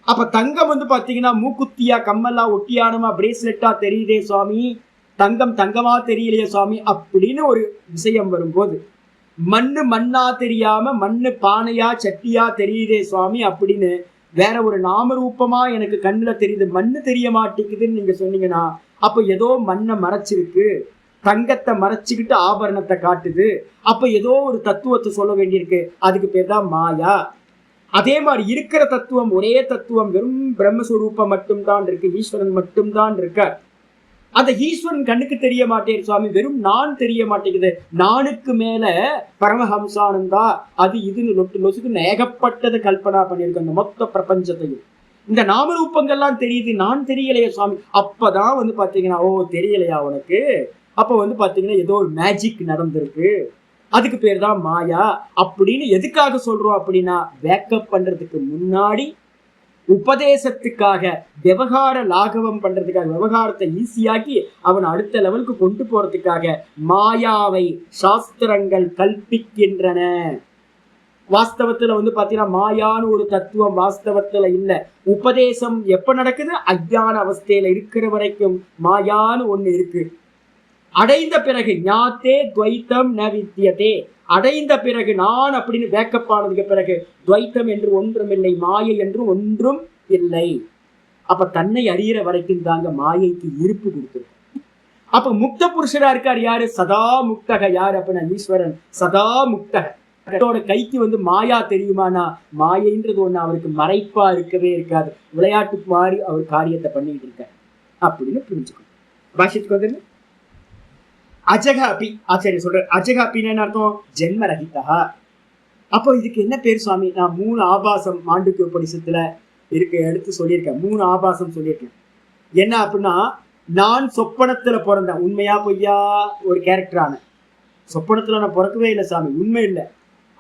அப்ப தங்கம் பாத்தீங்கன்னா மூக்குத்தியா, கம்மலா, ஒட்டியானமா, பிரேஸ்லெட்டா தெரியுதே சுவாமி, தங்கம் தங்கமா தெரியலையே சுவாமி அப்படின்னு ஒரு விஷயம் வரும்போது, மண்ணு மண்ணா தெரியாம மண்ணு பானையா சட்டியா தெரியுதே சுவாமி அப்படின்னு வேற ஒரு நாமரூபமா எனக்கு கண்ணுல தெரியுது, மண்ணு தெரிய மாட்டேங்குதுன்னு நீங்க சொன்னீங்கன்னா அப்ப ஏதோ மண்ணை மறைச்சிருக்கு, தங்கத்தை மறைச்சுக்கிட்டு ஆபரணத்தை காட்டுது. அப்ப ஏதோ ஒரு தத்துவத்தை சொல்ல வேண்டியிருக்கு, அதுக்கு பேர் தான் மாயா. அதே மாதிரி இருக்கிற தத்துவம் ஒரே தத்துவம், வெறும் பிரம்மஸ்வரூபம் மட்டும்தான் இருக்கு, ஈஸ்வரன் மட்டும்தான் இருக்கார். அந்த ஈஸ்வரன் கண்ணுக்கு தெரிய மாட்டேன் சுவாமி, வெறும் நான் தெரிய மாட்டேங்குது. நானுக்கு மேல பரமஹம்சானந்தா அது இதுன்னு லொட்டு லொசுக்கு ஏகப்பட்டது கல்பனா பண்ணியிருக்கு அந்த மொத்த பிரபஞ்சத்தையும். இந்த நாமரூபங்கள்லாம் தெரியுது, நான் தெரியலையா சுவாமி. அப்பதான் வந்து பாத்தீங்கன்னா, ஓ தெரியலையா உனக்கு, அப்ப வந்து பாத்தீங்கன்னா ஏதோ ஒரு மேஜிக் நடந்திருக்கு, அதுக்கு பேர் தான் மாயா அப்படின்னு. எதுக்காக சொல்றோம் அப்படின்னா, பேக்கப் பண்றதுக்கு முன்னாடி உபதேசத்துக்காக, விவகார லாகவம் பண்றதுக்காக, விவகாரத்தை ஈஸியாக்கி அவன் அடுத்த லெவலுக்கு கொண்டு போறதுக்காக மாயாவை சாஸ்திரங்கள் கல்பிக்கின்றன. வாஸ்தவத்துல வந்து பாத்தீங்கன்னா மாயான்னு ஒரு தத்துவம் வாஸ்தவத்துல இல்ல. உபதேசம் எப்ப நடக்குது, அஞ்ஞான அவஸ்தையில இருக்கிற வரைக்கும் மாயான்னு ஒண்ணு இருக்கு. அடைந்த பிறகு ஞாத்தே துவைத்தம் ந வித்தியதே, அடைந்த பிறகு நான் அப்படின்னு பேக்கப் ஆனதுக்கு பிறகு துவைத்தம் என்று ஒன்றும் இல்லை, மாயை என்று ஒன்றும் இல்லை. அப்ப தன்னை அறிகிற வரைக்கும் தாங்க மாயைக்கு இருப்பு கொடுத்துருக்கு. அப்ப முக்த புருஷரா இருக்கார் யாரு, சதா முக்தக. யாரு அப்படின்னா ஈஸ்வரன் சதா முக்தக. கைக்கு வந்து மாயா தெரியுமானா, மாயைன்றது ஒண்ணு அவருக்கு மறைப்பா இருக்கவே இருக்காது, விளையாட்டுக்கு மாறி அவர் காரியத்தை பண்ணிட்டு இருக்க அப்படின்னு புரிஞ்சுக்கணும். பாஷ்யத்துக்கு வந்து அஜக அப்பி, ஆச்சாரிய சொல்ற அஜக அப்பின்னு என்ன அர்த்தம், ஜென்ம ரஹிதா. அப்போ இதுக்கு என்ன பேர் சுவாமி, நான் 3 ஆபாசம் மாண்டூக்கிய உபநிஷத்துல எடுத்து சொல்லியிருக்கேன், 3 ஆபாசம் சொல்லியிருக்கேன். என்ன அப்படின்னா, நான் சொப்பனத்துல பிறந்தேன், உண்மையா பொய்யா ஒரு கேரக்டரான சொப்பனத்துல நான் பிறக்கவே இல்லை சாமி, உண்மை இல்லை.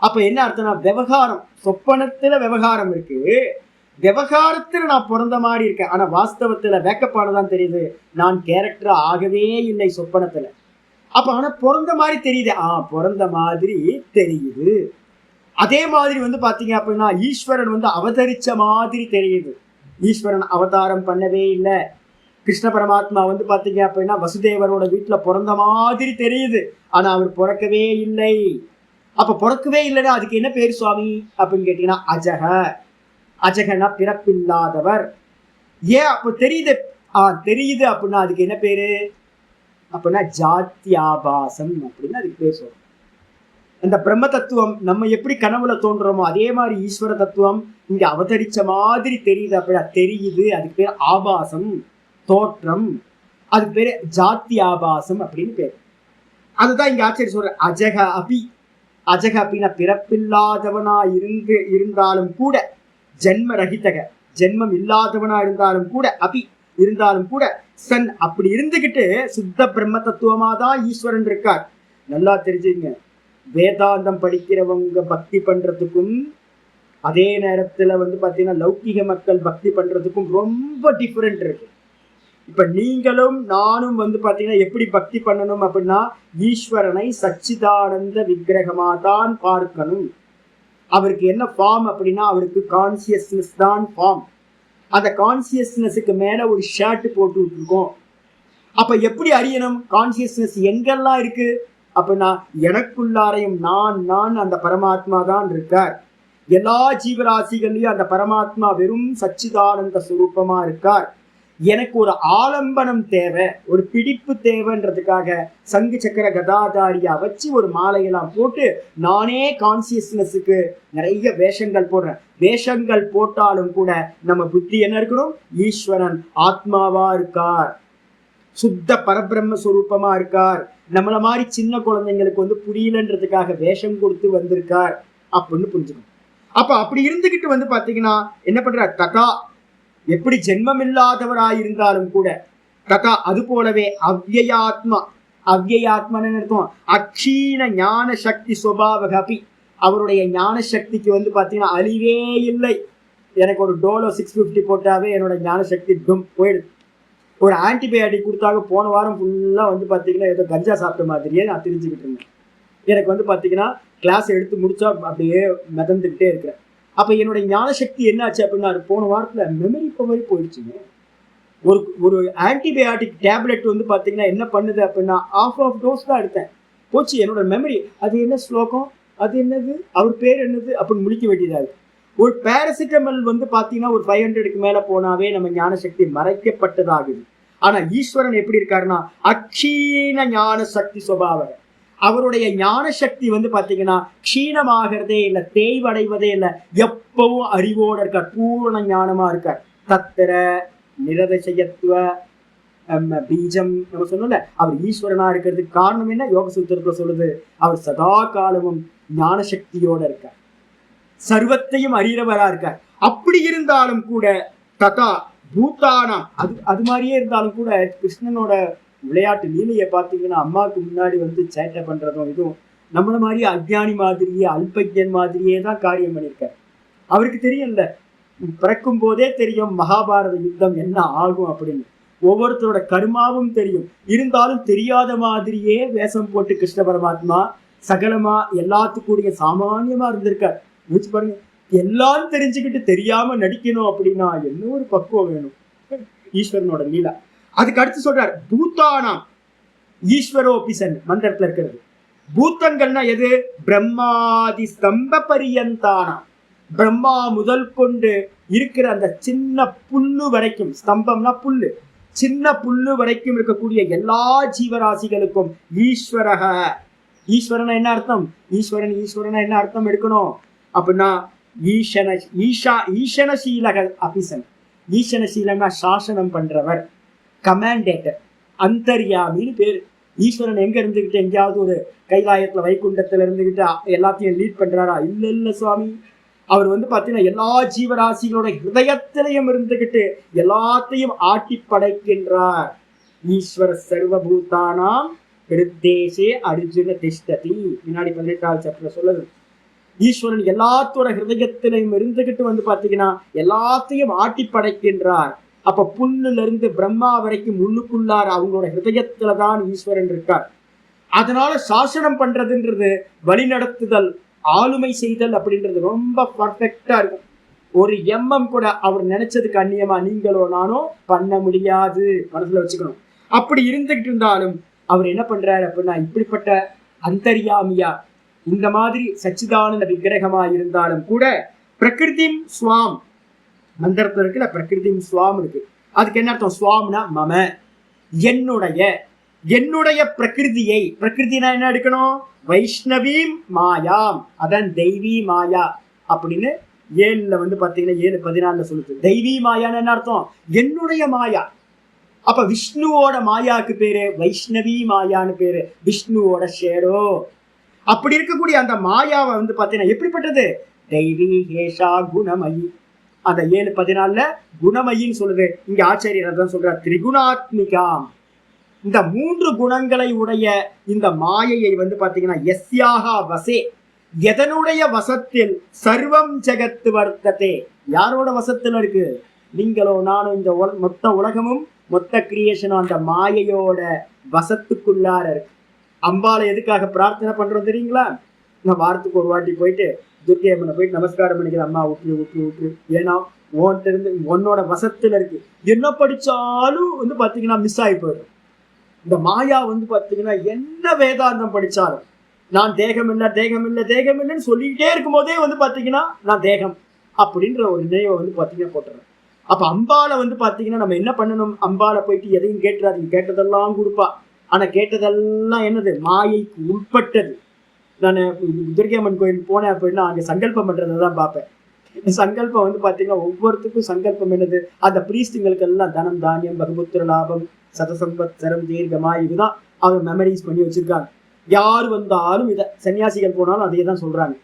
அப்ப என்ன அர்த்தம்னா, விவகாரம், சொப்பனத்துல விவகாரம் இருக்கு, விவகாரத்துல நான் பிறந்த மாதிரி இருக்கேன். ஆனா வாஸ்தவத்துல வேக்கப்பானதான் தெரியுது, நான் கேரக்டரா ஆகவே இல்லை சொப்பனத்துல. அப்ப ஆனா பிறந்த மாதிரி தெரியுது, பிறந்த மாதிரி தெரியுது. அதே மாதிரி வந்து பாத்தீங்க அப்படின்னா ஈஸ்வரன் வந்து அவதரிச்ச மாதிரி தெரியுது. ஈஸ்வரன் அவதாரம் பண்ணவே இல்லை. கிருஷ்ண பரமாத்மா வந்து பாத்தீங்க அப்படின்னா வசுதேவரோட வீட்டுல பிறந்த மாதிரி தெரியுது, ஆனா அவர் பிறக்கவே இல்லை. அப்ப பிறக்கவே இல்லைன்னா அதுக்கு என்ன பேர் சுவாமி அப்படின்னு கேட்டீங்கன்னா அஜக. அஜகனா பிறப்பில்லாதவர். ஏன் அப்ப தெரியுது, தெரியுது அப்படின்னா அதுக்கு என்ன பேரு அப்படின்னா ஜாத்தியாபாசம் அப்படின்னு அதுக்கு பேர் சொல்றோம். அந்த பிரம்ம தத்துவம் நம்ம எப்படி கனவுல தோன்றோமோ அதே மாதிரி ஈஸ்வர தத்துவம் இங்க அவதரிச்ச மாதிரி தெரியுது அப்படின்னா தெரியுது, அதுக்கு பேர் ஆபாசம், தோற்றம், அதுக்கு பேரு ஜாத்தியாபாசம் அப்படின்னு பேர். அதுதான் இங்க ஆச்சரிய சொல்ற அஜக அபி. அஜக அப்படின்னா பிறப்பில்லாதவனா இருந்தாலும் கூட, ஜென்ம ரஹிதக ஜென்மம் இல்லாதவனா இருந்தாலும் கூட, அபி இருந்தாலும் கூட, சன் அப்படி இருந்துகிட்டு சுத்த பிரம்ம தத்துவமா தான் ஈஸ்வரன் இருக்கார். நல்லா தெரிஞ்சுங்க, வேதாந்தம் படிக்கிறவங்க பக்தி பண்றதுக்கும் அதே நேரத்துல வந்து பாத்தீங்கன்னா லௌகிக மக்கள் பக்தி பண்றதுக்கும் ரொம்ப டிஃபரெண்ட் இருக்கு. இப்ப நீங்களும் நானும் வந்து பாத்தீங்கன்னா எப்படி பக்தி பண்ணணும் அப்படின்னா, ஈஸ்வரனை சச்சிதானந்த விக்கிரகமா தான் பார்க்கணும். அவருக்கு என்ன ஃபார்ம் அப்படின்னா, அவருக்கு கான்சியஸ்னஸ் தான் ஃபார்ம். அந்த கான்சியஸ்னஸுக்கு மேல ஒரு ஷர்ட் போட்டு விட்டுருக்கோம். அப்ப எப்படி அறியணும் கான்சியஸ்னஸ் எங்கெல்லாம் இருக்கு அப்படின்னா, எனக்குள்ளாரையும் நான் அந்த பரமாத்மா தான் இருக்கார். எல்லா ஜீவராசிகள்லயும் அந்த பரமாத்மா வெறும் சச்சிதானந்த சுரூபமா இருக்கார். எனக்கு ஒரு ஆலம்பனம் தேவை, ஒரு பிடிப்பு தேவைன்றதுக்காக சங்கு சக்கர கதாதாரியா வச்சு ஒரு மாலையெல்லாம் போட்டு நானே கான்சியஸ்னஸுக்கு நிறைய வேஷங்கள் போடுறேன். வேஷங்கள் போட்டாலும் கூட நம்ம புத்தி என்ன இருக்கணும், ஈஸ்வரன் ஆத்மாவா இருக்கார், சுத்த பரபிரம்ம சுரூபமா இருக்கார். நம்மள மாதிரி சின்ன குழந்தைங்களுக்கு வந்து புரியலன்றதுக்காக வேஷம் கொடுத்து வந்திருக்கார் அப்படின்னு புரிஞ்சுக்கணும். அப்ப அப்படி இருந்துகிட்டு வந்து பாத்தீங்கன்னா என்ன பண்றார், ததா எப்படி ஜென்மம் இல்லாதவராயிருந்தாலும் கூட, ததா அது போலவே அவ்யயாத்மா. அவ்யயாத்மான்னு அர்த்தம் அக்ஷீண ஞான சக்தி சுபாவகபி. அவருடைய ஞான சக்திக்கு வந்து பாத்தீங்கன்னா அழிவே இல்லை. எனக்கு ஒரு டோலோ 650 போட்டாவே என்னோட ஞான சக்தி போயிடுது. ஒரு ஆன்டிபயோட்டிக் கொடுத்தாங்க, போன வாரம் ஃபுல்லா வந்து பாத்தீங்கன்னா ஏதோ கஞ்சா சாப்பிட்ட மாதிரியே நான் தெரிஞ்சுக்கிட்டு இருந்தேன். எனக்கு வந்து பாத்தீங்கன்னா கிளாஸ் எடுத்து முடிச்சா அப்படியே மிதந்துக்கிட்டே இருக்கிறேன். அப்ப என்னோட ஞான சக்தி என்ன ஆச்சு அப்படின்னா, போன வாரத்துல மெமரி பவர் போயிடுச்சுங்க. ஒரு ஆன்டிபயோட்டிக் டேப்லெட் வந்து பாத்தீங்கன்னா என்ன பண்ணுது அப்படின்னா, ஆஃப் டோஸ் தான் எடுத்தேன், போச்சு என்னோட மெமரி. அது என்ன ஸ்லோகம், அது என்னது, அவர் பேர் என்னது அப்படின்னு முழிக்க வேண்டியதா இருக்கு. ஒரு பேராசிட்டமல் வந்து பாத்தீங்கன்னா ஒரு 500க்கு மேல போனாவே நம்ம ஞான சக்தி மறைக்கப்பட்டதாகுது. ஆனா ஈஸ்வரன் எப்படி இருக்காருன்னா அக்ஷீண ஞான சக்தி சுபாவர். அவருடைய ஞான சக்தி பாத்தீங்கன்னா க்ஷீணமாகிறதே இல்லை, தேய்வடைவதே இல்லை, எப்பவும் அறிவோட இருக்கார், பூரண ஞானமா இருக்கார். தத்திர நிரதிசயத்துவ பீஜம் நம்ம சொன்னோம்ல, அவர் ஈஸ்வரனா இருக்கிறதுக்கு காரணம் என்ன? யோக சூத்திரத்துல சொல்லுது, அவர் சதா காலமும் ஞான சக்தியோட இருக்கார், சர்வத்தையும் அறிகிறவரா இருக்கார். அப்படி இருந்தாலும் கூட ததா பூத்தானா, அது மாதிரியே இருந்தாலும் கூட கிருஷ்ணனோட விளையாட்டு லீலையை பார்த்தீங்கன்னா அம்மாவுக்கு முன்னாடி சேட்டை பண்றதும் இதுவும் நம்மள மாதிரியே அஜ்ஞானி மாதிரியே அல்பஜன் மாதிரியே தான் காரியம் பண்ணியிருக்கார். அவருக்கு தெரியும்ல, பிறக்கும் போதே தெரியும் மகாபாரத யுத்தம் என்ன ஆகும் அப்படின்னு. ஒவ்வொருத்தரோட கர்மாவும் தெரியும். இருந்தாலும் தெரியாத மாதிரியே வேஷம் போட்டு கிருஷ்ண பரமாத்மா சகலமா எல்லாத்துக்கூடிய சாமானியமா இருந்திருக்கார். யோசிச்சு பாருங்க, எல்லாரும் தெரிஞ்சுக்கிட்டு தெரியாம நடிக்கணும் அப்படின்னா என்ன ஒரு பக்குவம் வேணும். ஈஸ்வரனோட லீலா. அதுக்கு அடுத்து சொல்றார் பூத்தானாம் ஈஸ்வரோபிசன் மந்திரத்துல இருக்கிறது. பூத்தங்கள்னா எது? பிரம்மாதி ஸ்தம்ப பரியந்தானாம், பிரம்மா முதல் கொண்டு இருக்கிற அந்த சின்ன புல்லு வரைக்கும், ஸ்தம்பம்னா புல்லு, சின்ன புல்லு வரைக்கும் இருக்கக்கூடிய எல்லா ஜீவராசிகளுக்கும் ஈஸ்வரக. ஈஸ்வரன் என்ன அர்த்தம்? ஈஸ்வரன் என்ன அர்த்தம் எடுக்கணும் அப்படின்னா ஈசனசீலக அபிசன். ஈசனசீலன்னா சாசனம் பண்றவர், கமாண்டேட்டர், அந்தர்யாமின்னு பேரு. ஈஸ்வரன் எங்க இருந்துகிட்டு எங்கேயாவது ஒரு கைலாயத்துல வைகுண்டத்துல இருந்துகிட்டு எல்லாத்தையும் லீட் பண்றாரா? இல்ல சுவாமி. அவர் பாத்தீங்கன்னா எல்லா ஜீவராசிகளோட ஹிருதயத்திலையும் இருந்துகிட்டு எல்லாத்தையும் ஆட்டி படைக்கின்றார். ஈஸ்வர சர்வபூதானாம் ஹிருத்தேசே அர்ஜுன திஷ்டதி. முன்னாடி 18ஆவது சாப்டர்ல சொல்லுது. ஈஸ்வரன் எல்லாத்தோட ஹிருதயத்திலையும் இருந்துகிட்டு பாத்தீங்கன்னா எல்லாத்தையும் ஆட்டி படைக்கின்றார். அப்ப புல்லுல இருந்து பிரம்மா வரைக்கும் உள்ளுக்குள்ளார் அவங்களோட ஹிருதயத்துலதான் ஈஸ்வரன் இருக்கார். அதனால சாசனம் பண்றதுன்றது, வழிநடத்துதல், ஆளுமை செய்தல் அப்படின்றது ரொம்ப பர்ஃபெக்டா இருக்கும். ஒரு எம்எம் கூட அவர் நினைச்சதுக்கு அந்நியமா நீங்களோ நானோ பண்ண முடியாது, மனசுல வச்சுக்கணும். அப்படி இருந்துகிட்டு இருந்தாலும் அவர் என்ன பண்றாரு அப்படின்னா, இப்படிப்பட்ட அந்தர்யாமியா இந்த மாதிரி சச்சிதானந்த விக்கிரகமா இருந்தாலும் கூட பிரகிருதி ஸ்வாம் மந்திரத்துல இருக்குல்ல, பிரகிருதி ஸ்வாம் இருக்கு. அதுக்கு என்ன அர்த்தம்? ஸ்வாம்னா மம, என்னுடைய பிரகிருதியை. பிரகிருதினா என்ன எடுக்கணும்? வைஷ்ணவீம் மாயாம், அதான் தெய்வீ மாயா அப்படின்னு 7ல பாத்தீங்கன்னா 7:14 சொல்லுது. தெய்வீ மாயான்னு என்ன அர்த்தம்? என்னுடைய மாயா. அப்ப விஷ்ணுவோட மாயாக்கு பேரு வைஷ்ணவி மாயான்னு பேரு, விஷ்ணுவோட ஷேடோ. அப்படி இருக்கக்கூடிய அந்த மாயாவை பாத்தீங்கன்னா எப்படிப்பட்டது? தெய்வீ ஹேஷா குணமயி. அந்த 7:14 குணமயின்னு சொல்லுது. இங்க ஆச்சாரியர் தான் சொல்றார், திரிகுணாத்மிகாம். இந்த 3 குணங்களை உடைய இந்த மாயையை பாத்தீங்கன்னா எஸ்யாகா வசே, எதனுடைய வசத்தில் சர்வம் ஜெகத்து வர்த்ததே, யாரோட வசத்துல இருக்கு? நீங்களோ நானும், இந்த மொத்த உலகமும் மொத்த கிரியேஷனும் அந்த மாயையோட வசத்துக்குள்ளார இருக்கு. அம்பாலை எதுக்காக பிரார்த்தனை பண்றோம் தெரியுங்களா? நான் வாரத்துக்கு ஒரு வாட்டி போயிட்டு துர்க்கை அம்மனை போயிட்டு நமஸ்காரம் பண்ணிக்கிறேன், அம்மா விட்டு. ஏன்னா உன்கிட்ட இருந்து உன்னோட வசத்துல இருக்கு. என்ன படிச்சாலும் பாத்தீங்கன்னா மிஸ் ஆகி போயிடும். இந்த மாயா பாத்தீங்கன்னா என்ன வேதாந்தம் படிச்சாலும் நான் தேகம் இல்லைன்னு சொல்லிக்கிட்டே இருக்கும் போதே பாத்தீங்கன்னா நான் தேகம் அப்படின்ற ஒரு நினைவை பாத்தீங்கன்னா போட்டுறேன். அப்ப அம்பால பாத்தீங்கன்னா நம்ம என்ன பண்ணணும்? அம்பால போயிட்டு எதையும் கேட்டுறாதீங்க, கேட்டதெல்லாம் கொடுப்பா. ஆனா கேட்டதெல்லாம் என்னது? மாயைக்கு உட்பட்டது. நான் துர்க்கை அம்மன் கோயில் போனேன் அப்படின்னா அங்க சங்கல்பம் பண்றதான் பார்ப்பேன். சங்கல்பம் பாத்தீங்கன்னா ஒவ்வொருத்துக்கும் சங்கல்பம் என்னது? அந்த பிரீஸ்டுங்களுக்கு எல்லாம் தனம், தானியம், பகபுத்திர லாபம், சதசம்பத்சரம், தீர்க்கமா, இதுதான் அவங்க மெமரிஸ் பண்ணி வச்சிருக்காங்க. யார் வந்தாலும் இதை, சன்னியாசிகள் போனாலும் அதையே தான் சொல்றாங்க.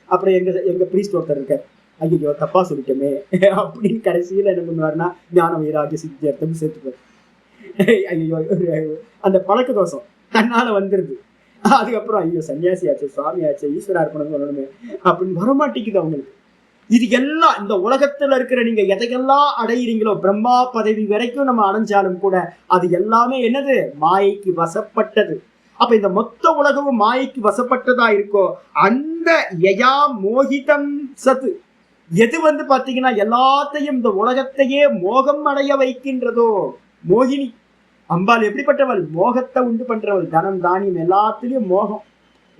அப்புறம் எங்க பிரீஸ்ட் ஒருத்தர் இருக்கார், ஐயோ தப்பா சொல்லிட்டோமே அப்படின்னு கடைசியில என்ன பண்ணுவாருன்னா ஞான வைராகிய சித்தியர்த்தம் சேர்த்துப்பாரு. ஐயோ அந்த பழக்க தோஷம் தன்னால வந்துருது. அதுக்கப்புறம் ஐயோ சன்னியாசி ஆச்சு, சுவாமி ஆச்சு, ஈஸ்வர அர்ப்பணம் சொல்லணுமே அப்படின்னு வரமாட்டேங்குது அவங்களுக்கு. இது எல்லாம் இந்த உலகத்துல இருக்கிற நீங்க எதையெல்லாம் அடையிறீங்களோ, பிரம்மா பதவி வரைக்கும் நம்ம அடைஞ்சாலும் கூட அது எல்லாமே என்னது? மாயைக்கு வசப்பட்டது. அப்ப இந்த மொத்த உலகமும் மாயைக்கு வசப்பட்டதா இருக்கோ அந்த யயா மோகிதம் சத்து, எது பாத்தீங்கன்னா எல்லாத்தையும் இந்த உலகத்தையே மோகம் அடைய வைக்கின்றதோ, மோகினி அம்பாள் எப்படிப்பட்டவள்? மோகத்தை உண்டு பண்றவள். தனம், தானியம் எல்லாத்துலயும் மோகம்.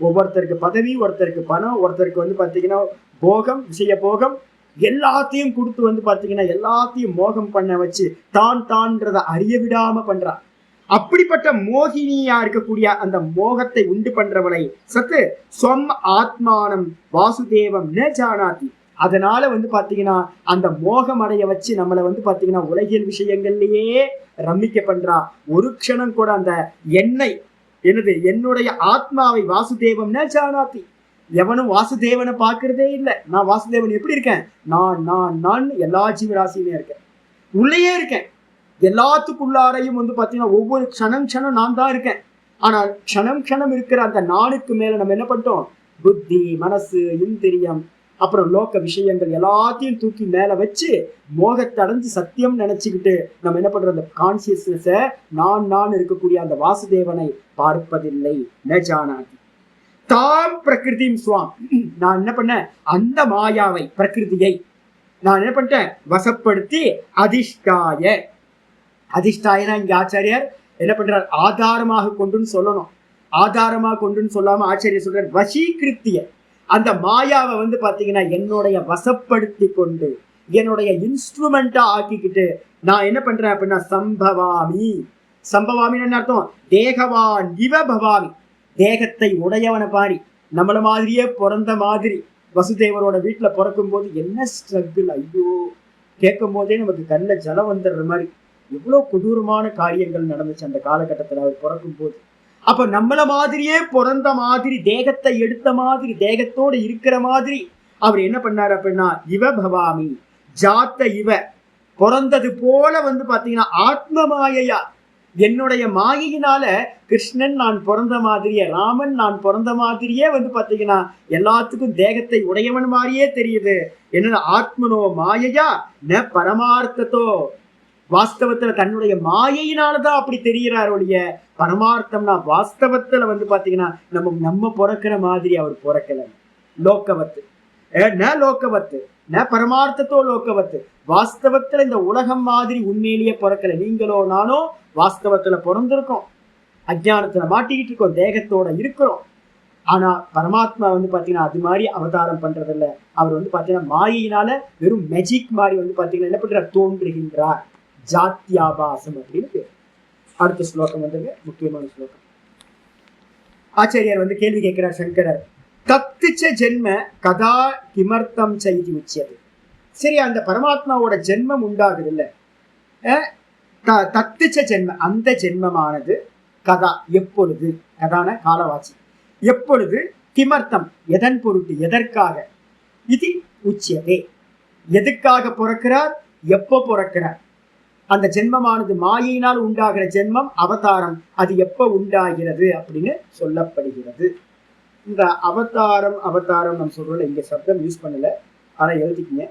ஒவ்வொருத்தருக்கு பதவி, ஒருத்தருக்கு பணம், ஒருத்தருக்கு பாத்தீங்கன்னா போகம், விஷய போகம், எல்லாத்தையும் கொடுத்து வந்து பாத்தீங்கன்னா எல்லாத்தையும் மோகம் பண்ண வச்சு தான்றத அறிய விடாம பண்றான். அப்படிப்பட்ட மோகினியா இருக்கக்கூடிய அந்த மோகத்தை உண்டு பண்றவனை சத்து சொம் ஆத்மானம் வாசுதேவம் ந ஜானாதி. அதனால வந்து பாத்தீங்கன்னா அந்த மோகம் அடைய வச்சு நம்மளை வந்து பாத்தீங்கன்னா உலகியல் விஷயங்கள்லயே ரமிக்க பண்றா. ஒரு க்ஷணம் கூட அந்த என்னுடைய ஆத்மாவை வாசுதேவம் ந ஜானாதி. எவனும் வாசுதேவனை பார்க்கறதே இல்லை. நான் வாசுதேவன் எப்படி இருக்கேன்? நான் எல்லா ஜீவராசியுமே இருக்கேன், உள்ளேயே இருக்கேன். எல்லாத்துக்குள்ளாரையும் வந்து பாத்தீங்கன்னா ஒவ்வொரு க்ஷணம் நான் தான் இருக்கேன். ஆனா க்ஷணம் இருக்கிற அந்த நானுக்கு மேல நம்ம என்ன பண்ணிட்டோம்? புத்தி, மனசு, இந்திரியம், அப்புறம் லோக விஷயங்கள் எல்லாத்தையும் தூக்கி மேல வச்சு மோகத்தை அடைஞ்சு சத்தியம் நினைச்சுக்கிட்டு நம்ம என்ன பண்றோம்? அந்த கான்சியஸ்னஸ நான் இருக்கக்கூடிய அந்த வாசுதேவனை பார்ப்பதில்லை. நஜானாதி தாம் பிரகிருதிம் சுவாம். நான் என்ன பண்ணேன்? அந்த மாயாவை, பிரகிருதியை நான் என்ன பண்ணிட்டேன்? வசப்படுத்தி அதிஷ்டாயனா இங்க ஆச்சாரியார் என்ன பண்றார்? ஆதாரமாக கொண்டுன்னு சொல்லணும். ஆதாரமாக கொண்டுன்னு சொல்லாம ஆச்சாரியர் சொல்றார் வசீகிருத்திய. அந்த மாயாவை வந்து பாத்தீங்கன்னா என்னுடைய வசப்படுத்தி கொண்டு என்னுடைய இன்ஸ்ட்ருமெண்டா ஆக்கிக்கிட்டு நான் என்ன பண்றேன் அப்படின்னா சம்பவாமி என்ன அர்த்தம்? தேகவான் இவ பவாமி. தேகத்தை உடையவனை பாரி, நம்மள மாதிரியே பிறந்த மாதிரி. வசுதேவரோட வீட்டுல பிறக்கும் போது என்ன ஸ்ட்ரகிள்! ஐயோ, கேட்கும் போதே நமக்கு கண்ணில் ஜலம் வந்துடுற மாதிரி. எவ்வளவு கொடூரமான காரியங்கள் நடந்துச்சு அந்த காலகட்டத்தில் அவர் பிறக்கும் போது. அப்ப நம்மள மாதிரியே பிறந்த மாதிரி, தேகத்தை எடுத்த மாதிரி, தேகத்தோடு இருக்கிற மாதிரி அவர் என்ன பண்ணாரு அப்படின்னா இவ பவாமி ஜாத்த இவ, பிறந்தது போல வந்து பாத்தீங்கன்னா ஆத்ம மாயையா, என்னுடைய மாயையினால கிருஷ்ணன் நான் பிறந்த மாதிரியே, ராமன் நான் பிறந்த மாதிரியே வந்து பாத்தீங்கன்னா எல்லாத்துக்கும் தேகத்தை உடையவன் மாதிரியே தெரியுது. என்ன ஆத்மனோ மாயையா ந பரமார்த்தத்தோ. வாஸ்தவத்துல தன்னுடைய மாயையினாலதான் அப்படி தெரிகிறார் ஒழிய பரமார்த்தம்னா வாஸ்தவத்துல வந்து பாத்தீங்கன்னா நம்ம பிறக்கிற மாதிரி அவர் பிறக்கல. லோக்கவத்து லோக்கவத்து ந பரமார்த்தத்தோ லோக்கவத்து. வாஸ்தவத்துல இந்த உலகம் மாதிரி உண்மையிலேயே பிறக்கல. நீங்களோ நானோ வாஸ்தவத்துல பிறந்திருக்கோம், அஜ்ஞானத்துல மாட்டிக்கிட்டு இருக்கோம், தேகத்தோட இருக்கிறோம். ஆனா பரமாத்மா வந்து பாத்தீங்கன்னா அது மாதிரி அவதாரம் பண்றதில்ல. அவர் வந்து பாத்தீங்கன்னா மாயினால வெறும் மெஜிக் மாதிரி வந்து பாத்தீங்கன்னா என்ன பண்றார்? தோன்றுகின்றார். ஜாத்தியாபாசம் அப்படின்னு பேர். அடுத்த ஸ்லோகம் வந்து முக்கியமான ஸ்லோகம். ஆச்சாரியார் வந்து கேள்வி கேட்கிறார் சங்கரர். தத்துச்ச ஜென்ம கதா கிமர்த்தம் செய்தி உச்சியது. சரி, அந்த பரமாத்மாவோட ஜென்மம் உண்டாகுது இல்ல, தத்துச்ச ஜென்ம, அந்த ஜென்மமானது கதா எப்பொழுது, கதான காலவாச்சி, எப்பொழுது, கிமர்த்தம் எதன் பொருட்டு, எதற்காக, இது உச்சியதே, எதுக்காக பிறக்கிறார், எப்போ பிறக்கிறார், அந்த ஜென்மமானது மாயினால் உண்டாகிற ஜென்மம் அவதாரம், அது எப்ப உண்டாகிறது அப்படின்னு சொல்லப்படுகிறது. இந்த அவதாரம் நம்ம சொல்றோம்ல, இங்க சப்தம் யூஸ் பண்ணல, ஆனா எழுதிக்கங்க.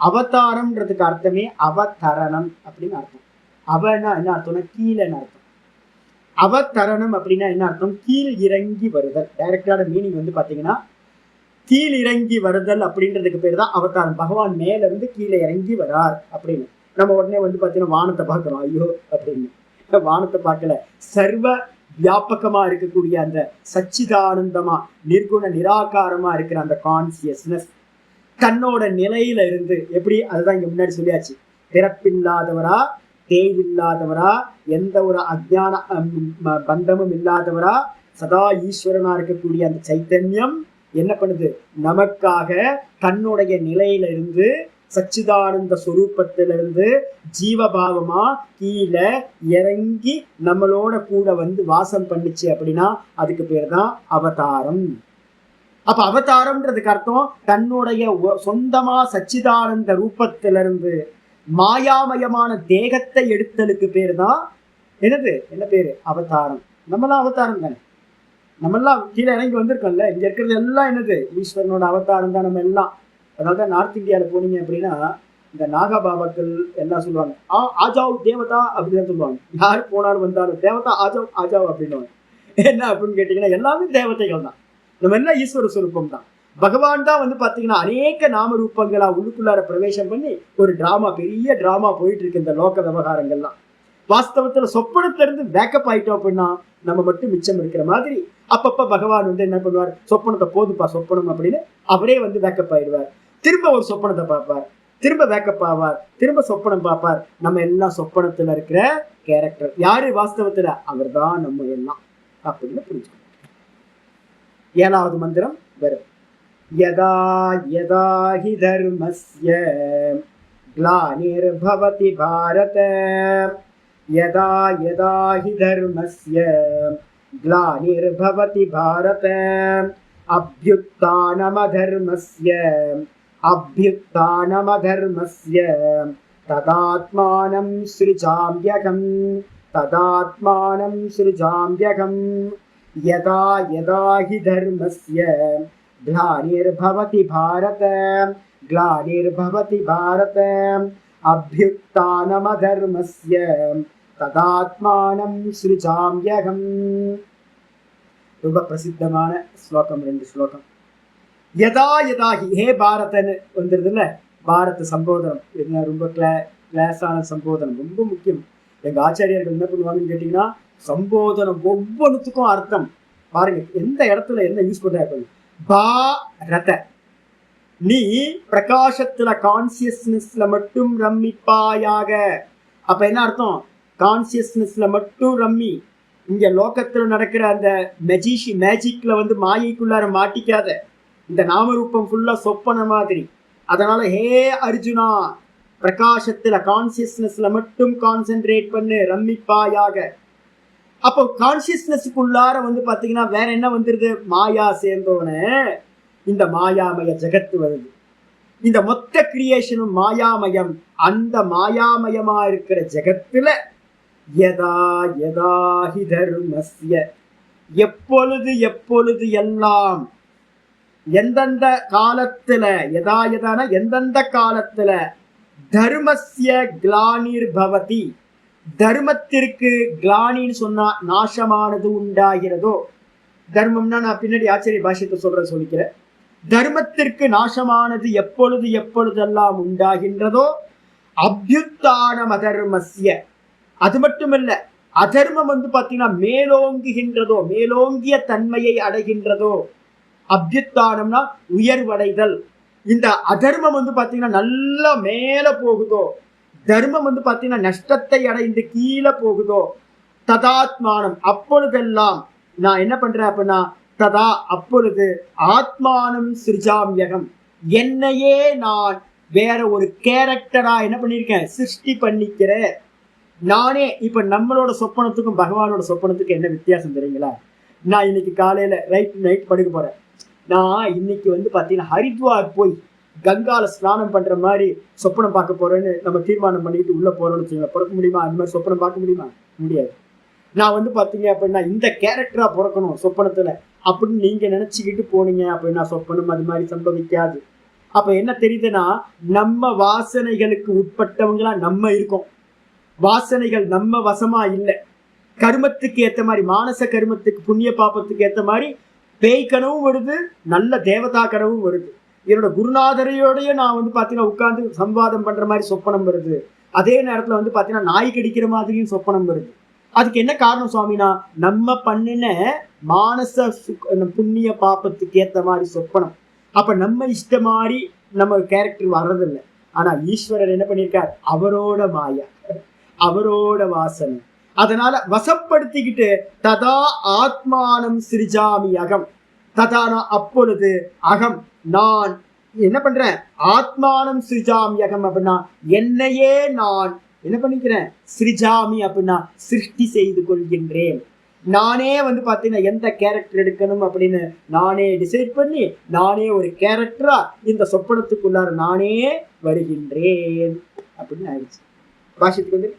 அவதாரம்ன்றதுக்கு அர்த்தமே அவதரணம் அப்படின்னு அர்த்தம். அவனா என்ன அர்த்தம்னா கீழேன்னு அர்த்தம். அவதரணம் அப்படின்னா என்ன அர்த்தம்? கீழ் இறங்கி வருதல். டைரக்டான மீனிங் வந்து பாத்தீங்கன்னா கீழ் இறங்கி வருதல் அப்படின்றதுக்கு பேர் தான் அவதாரம். பகவான் மேல இருந்து கீழே இறங்கி வரார் அப்படின்னு. நம்ம உடனே வந்து பாத்தீங்கன்னா வானத்தை பார்க்கிறோம், ஐயோ அப்படின்னு. வானத்தை பார்க்கல, சர்வ வியாபகமா இருக்கக்கூடிய அந்த சச்சிதானந்தமா நிர்குண நிராகாரமா இருக்கிற அந்த கான்சியஸ்னஸ் தன்னோட நிலையில இருந்து எப்படி, அதுதான் இங்க முன்னாடி சொல்லியாச்சு, பிறப்பில்லாதவரா, தேய்வில்லாதவரா, எந்த ஒரு அஜ்ஞான பந்தமும் இல்லாதவரா, சதா ஈஸ்வரனா இருக்கக்கூடிய அந்த சைத்தன்யம் என்ன பண்ணுது? நமக்காக தன்னுடைய நிலையில இருந்து, சச்சிதானந்த சொரூபத்திலிருந்து ஜீவபாவமா கீழே இறங்கி நம்மளோட கூட வந்து வாசம் பண்ணிச்சு அப்படின்னா அதுக்கு பேர் தான் அவதாரம். அப்ப அவதாரம்ன்றதுக்கு அர்த்தம் தன்னுடைய சொந்தமா சச்சிதானந்த ரூபத்திலிருந்து மாயாமயமான தேகத்தை எடுத்தலுக்கு பேர் தான் என்னது, என்ன பேரு? அவதாரம். நம்மளாம் அவதாரம் தானே, நம்மெல்லாம் கீழே இறங்கி வந்திருக்கோம்ல. இங்க இருக்கிறது எல்லாம் என்னது? ஈஸ்வரனோட அவதாரம் தான் நம்ம எல்லாம். அதாவது நார்த் இந்தியாவில் போனீங்க அப்படின்னா இந்த நாகபாபாக்கள் எல்லாம் சொல்லுவாங்க, ஆஜாவ் தேவதா அப்படின்னு சொல்லுவாங்க. யார் போனாலும் வந்தாலும் தேவதா ஆஜாவ் ஆஜாவ் அப்படின்னு. என்ன அப்படின்னு கேட்டீங்கன்னா எல்லாமே தேவதைகள் தான், நம்ம எல்லாம் ஈஸ்வர சுரூபம் தான். பகவான் தான் வந்து பாத்தீங்கன்னா அநேக நாம ரூபங்களா உள்ளுக்குள்ளார பிரவேசம் பண்ணி ஒரு டிராமா, பெரிய டிராமா போயிட்டு இருக்கு இந்த லோக விவகாரங்கள்லாம். வாஸ்தவத்துல சொப்பனத்துல இருந்து பேக்கப் ஆயிட்டோம் அப்படின்னா நம்ம மட்டும் மிச்சம் இருக்கிற மாதிரி அப்பப்ப பகவான் வந்து என்ன பண்ணுவார்? சொப்பனத்தை போதுப்பா சொப்பனம் அப்படின்னு அவரே வந்து பேக்கப் ஆயிடுவார். திரும்ப ஒரு சொப்பனத்தை பார்ப்பார், திரும்ப வேக்கப் ஆவார், திரும்ப சொப்பனம் பார்ப்பார். நம்ம எல்லாம் சொப்பனத்துல இருக்கிற கேரக்டர். யாரு வாஸ்தவத்துல? அவர் தான் நம்ம எல்லாம் அப்படின்னு புரிஞ்சுக்கணும். 7வது மந்திரம் வரும். யதா யதா ஹி தர்மஸ்ய க்லானிர்பவதி பாரத, யதா யதா ஹி தர்மஸ்ய க்லானிர்பவதி பாரத, அப்யுத்தானமதர்மஸ்ய அப்யுத்தானமதர்மஸ்ய ததாத்மானம் ஸ்ருஜாம்யகம் ததாத்மானம் ஸ்ருஜாம்யகம். யதா யதா ஹி தர்மஸ்ய க்லானிர்பவதி பாரத க்லானிர்பவதி பாரத, அப்யுத்தானமதர்மஸ்ய ததாத்மானம் ஸ்ருஜாம்யகம். ரொம்ப பிரசித்தமான ஸ்லோகம், 2 ஸ்லோகம். யதா யதாகி, ஹே பாரதன்னு வந்துருது இல்ல, பாரத சம்போதனம். என்ன ரொம்ப கிளாஸான சம்போதனம், ரொம்ப முக்கியம். எங்க ஆச்சாரியர்கள் என்ன பண்ணுவாங்கன்னு கேட்டீங்கன்னா, சம்போதனம் ஒவ்வொன்றுத்துக்கும் அர்த்தம் பாருங்க, எந்த இடத்துல என்ன யூஸ் பண்றாங்க. பாரத, நீ பிரகாசத்துல கான்சியஸ்னஸ்ல மட்டும் ரம்மிப்பாயாக. அப்ப என்ன அர்த்தம்? கான்சியஸ்னஸ்ல மட்டும் ரம்மி. இங்க லோகத்துல நடக்கிற அந்த மேஜிக்ல வந்து மாயைக்குள்ளார மாட்டிக்காத. இந்த நாமரூபம் ஃபுல்லா சொப்பன மாதிரி. அதனால ஹே அர்ஜுனா, பிரகாசத்துல கான்சியஸ்னஸ்ல மட்டும் கான்சென்ட்ரேட் பண்ணு, ரம்மிப்பாயாக. அப்போ கான்சியஸ்னஸ்க்குள்ளார வந்து பாத்தீங்கன்னா வேற என்ன வந்துருது? மாயா சேர்ந்தோன்னு இந்த மாயாமய ஜெகத்து வருது. இந்த மொத்த கிரியேஷனும் மாயாமயம். அந்த மாயாமயமா இருக்கிற ஜெகத்துல யதா யதா ஹி தர்மஸ்ய, எப்பொழுது எப்பொழுது எல்லாம், எந்தெந்த காலத்துல, யதா யதான எந்தெந்த காலத்துல, தர்மஸ்ய க்லானிர் பவதி, தர்மத்திற்கு கிளானின்னு சொன்னா நாசமானது உண்டாகிறதோ. தர்மம்னா நான் பின்னாடி ஆச்சரிய பாஷ்யத்தை சொல்லிக்கிறேன். தர்மத்திற்கு நாசமானது எப்பொழுது எப்பொழுதெல்லாம் உண்டாகின்றதோ, அபியுத்தானம் அதர்மஸ்ய, அது மட்டுமல்ல, அதர்மம் வந்து பாத்தீங்கன்னா மேலோங்குகின்றதோ, மேலோங்கிய தன்மையை அடைகின்றதோ. அபியுத்தானம்னா உயர்வடைதல். இந்த அதர்மம் வந்து பாத்தீங்கன்னா நல்லா மேல போகுதோ, தர்மம் வந்து பாத்தீங்கன்னா நஷ்டத்தை அடைந்து கீழே போகுதோ. ததாத்மானம், அப்பொழுதெல்லாம் நான் என்ன பண்றேன் அப்படின்னா, ததா அப்பொழுது, ஆத்மானம் சிருஜாம்யகம், என்னையே நான் வேற ஒரு கேரக்டரா என்ன பண்ணிருக்கேன்? சிருஷ்டி பண்ணிக்கிறேன் நானே. இப்ப நம்மளோட சொப்பனத்துக்கும் பகவானோட சொப்பனத்துக்கும் என்ன வித்தியாசம் தெரியுங்களா? நான் இன்னைக்கு காலையில நைட் படுக்க போறேன். நான் இன்னைக்கு வந்து பாத்தீங்கன்னா ஹரித்வார் போய் கங்கால ஸ்நானம் பண்ற மாதிரி சொப்பனம் பார்க்க போறேன்னு நம்ம தீர்மானம் பண்ணிட்டு உள்ள போறோம்னு வச்சுக்கோங்க. பிறக்க முடியுமா? அந்த மாதிரி சொப்பனம் பார்க்க முடியுமா? முடியாது. நான் வந்து பாத்தீங்க அப்படின்னா இந்த கேரக்டரா பிறக்கணும் சொப்பனத்துல அப்படின்னு நீங்க நினைச்சுக்கிட்டு போனீங்க அப்படின்னா சொப்பனம் அது மாதிரி சம்பவிக்காது. அப்ப என்ன தெரியுதுன்னா, நம்ம வாசனைகளுக்கு உட்பட்டவங்களா நம்ம இருக்கோம். வாசனைகள் நம்ம வசமா இல்லை. கர்மத்துக்கு ஏத்த மாதிரி, மானச கர்மத்துக்கு புண்ணிய பாப்பத்துக்கு ஏத்த மாதிரி பேய் கனவும் வருது, நல்ல தேவதா கனவும் வருது. என்னோட குருநாதரையோடய நான் வந்து பாத்தீங்கன்னா உட்கார்ந்து சம்வாதம் பண்ற மாதிரி சொப்பனம் வருது. அதே நேரத்துல வந்து பாத்தீங்கன்னா நாய் கடிக்கிற மாதிரியும் சொப்பனம் வருது. அதுக்கு என்ன காரணம் சுவாமினா, நம்ம பண்ணின மானச புண்ணிய பாப்பத்துக்கு ஏத்த மாதிரி சொப்பனம். அப்ப நம்ம இஷ்ட மாதிரி நம்ம கேரக்டர் வர்றதில்லை. ஆனா ஈஸ்வரர் என்ன பண்ணியிருக்கார்? அவரோட மாயா, அவரோட வாசனை. அதனால வசப்படுத்திக்கிட்டு ததா ஆத்மானம் சிருஜாமி அகம், ததானா அப்பொழுது, அகம் நான் என்ன பண்றேன்? ஆத்மானம் சிருஜாமி அகம் அப்படின்னா என்னையே நான் என்ன பண்ணிக்கிறேன்? சிருஜாமி அப்படின்னா சிருஷ்டி செய்து கொள்கின்றேன். நானே வந்து பாத்தீங்கன்னா எந்த கேரக்டர் எடுக்கணும் அப்படின்னு நானே டிசைட் பண்ணி நானே ஒரு கேரக்டரா இந்த சொப்பனத்துக்குள்ளார நானே வருகின்றேன் அப்படின்னு ஆயிடுச்சு. பாஷ்யத்துக்கு வந்து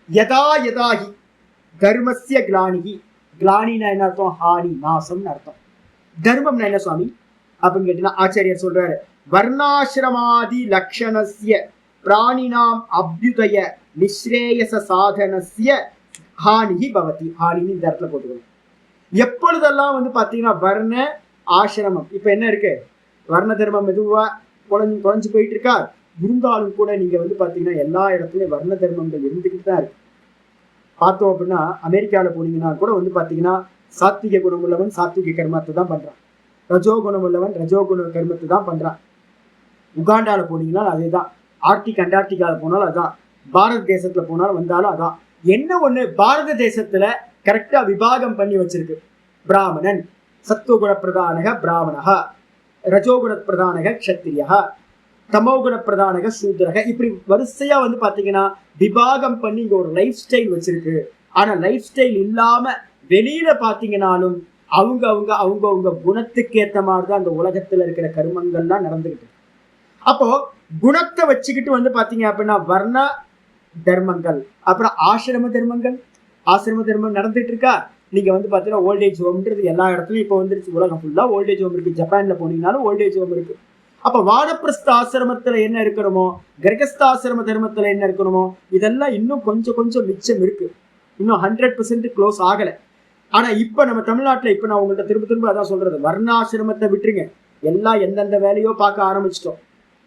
யதா யதாகி தர்மஸ்ய கிளானிகி, கிளானினா என்ன அர்த்தம்? ஹானி, நாசம்னு அர்த்தம். தர்மம்னா என்ன சுவாமி அப்படின்னு கேட்டீங்கன்னா ஆச்சாரியர் சொல்றாரு, வர்ணாசிரமாதி லக்ஷணஸ்ய பிராணினாம் அபியுதய நிஸ்ரேயச சாதனஸ்ய ஹானிஹி பவதி. ஹானின்னு இந்த இடத்துல போட்டுக்கணும். எப்பொழுதெல்லாம் வந்து பாத்தீங்கன்னா வர்ண ஆசிரமம், இப்ப என்ன இருக்கு? வர்ண தர்மம் மெதுவா குறைஞ்சு போயிட்டு இருக்கா. இருந்தாலும் கூட நீங்க வந்து பாத்தீங்கன்னா எல்லா இடத்துலயும் வர்ண தர்மங்கள் இருந்துகிட்டு தான் இருக்கு. பார்த்தோம் அப்படின்னா அமெரிக்காவில் போனீங்கன்னா கூட வந்து பாத்தீங்கன்னா சாத்விக குணம் உள்ளவன் சாத்விக கர்மத்தை தான் பண்றான், ரஜோகுணம் உள்ளவன் ரஜோகுண கர்மத்தை தான் பண்றான். உகாண்டால போனீங்கன்னா அதேதான், ஆர்டிக் அண்டார்டிகால போனாலும் அதான், பாரத தேசத்துல போனாலும் வந்தாலும் அதான். என்ன ஒண்ணு, பாரத தேசத்துல கரெக்டா விபாகம் பண்ணி வச்சிருக்கு. பிராமணன் சத்துவகுண பிரதானக பிராமணா, ரஜோகுண பிரதானக க்ஷத்திரியா, தமோகுண பிரதானக சூத்ரக, இப்படி வரிசையா வந்து பாத்தீங்கன்னா விபாகம் பண்ணி இங்க ஒரு லைஃப் ஸ்டைல் வச்சிருக்கு. ஆனா லைஃப் ஸ்டைல் இல்லாம வெளியில பாத்தீங்கன்னாலும் அவங்க அவங்க அவங்க அவங்க குணத்துக்கு ஏத்த மாதிரிதான் அந்த உலகத்துல இருக்கிற கருமங்கள்லாம் நடந்துகிட்டு. அப்போ குணத்தை வச்சுக்கிட்டு வந்து பாத்தீங்க அப்படின்னா வர்ண தர்மங்கள், அப்புறம் ஆசிரம தர்மங்கள். ஆசிரம தர்மம் நடந்துட்டு இருக்கா. நீங்க வந்து பாத்தீங்கன்னா ஓல்டேஜ் ஹோம்ன்றது எல்லா இடத்துலயும் இப்போ வந்துருச்சு. உலகம் ஃபுல்லா ஓல்டேஜ் ஹோம் இருக்கு. ஜப்பான்ல போனீங்கன்னாலும் ஓல்டேஜ் ஹோம் இருக்கு. அப்ப வானப்பிரஸ்த ஆசிரமத்துல என்ன இருக்கணுமோ, கிரகஸ்தாசிரம தர்மத்துல என்ன இருக்கணுமோ, இதெல்லாம் இன்னும் கொஞ்சம் கொஞ்சம் மிச்சம் இருக்கு. இன்னும் 100% க்ளோஸ் ஆகல. ஆனா இப்ப நம்ம தமிழ்நாட்டுல, இப்ப நான் உங்கள்கிட்ட திரும்ப திரும்ப அதான் சொல்றது, வர்ணாசிரமத்தை விட்டுருங்க, எல்லாம் எந்தெந்த வேலையோ பார்க்க ஆரம்பிச்சிட்டோம்.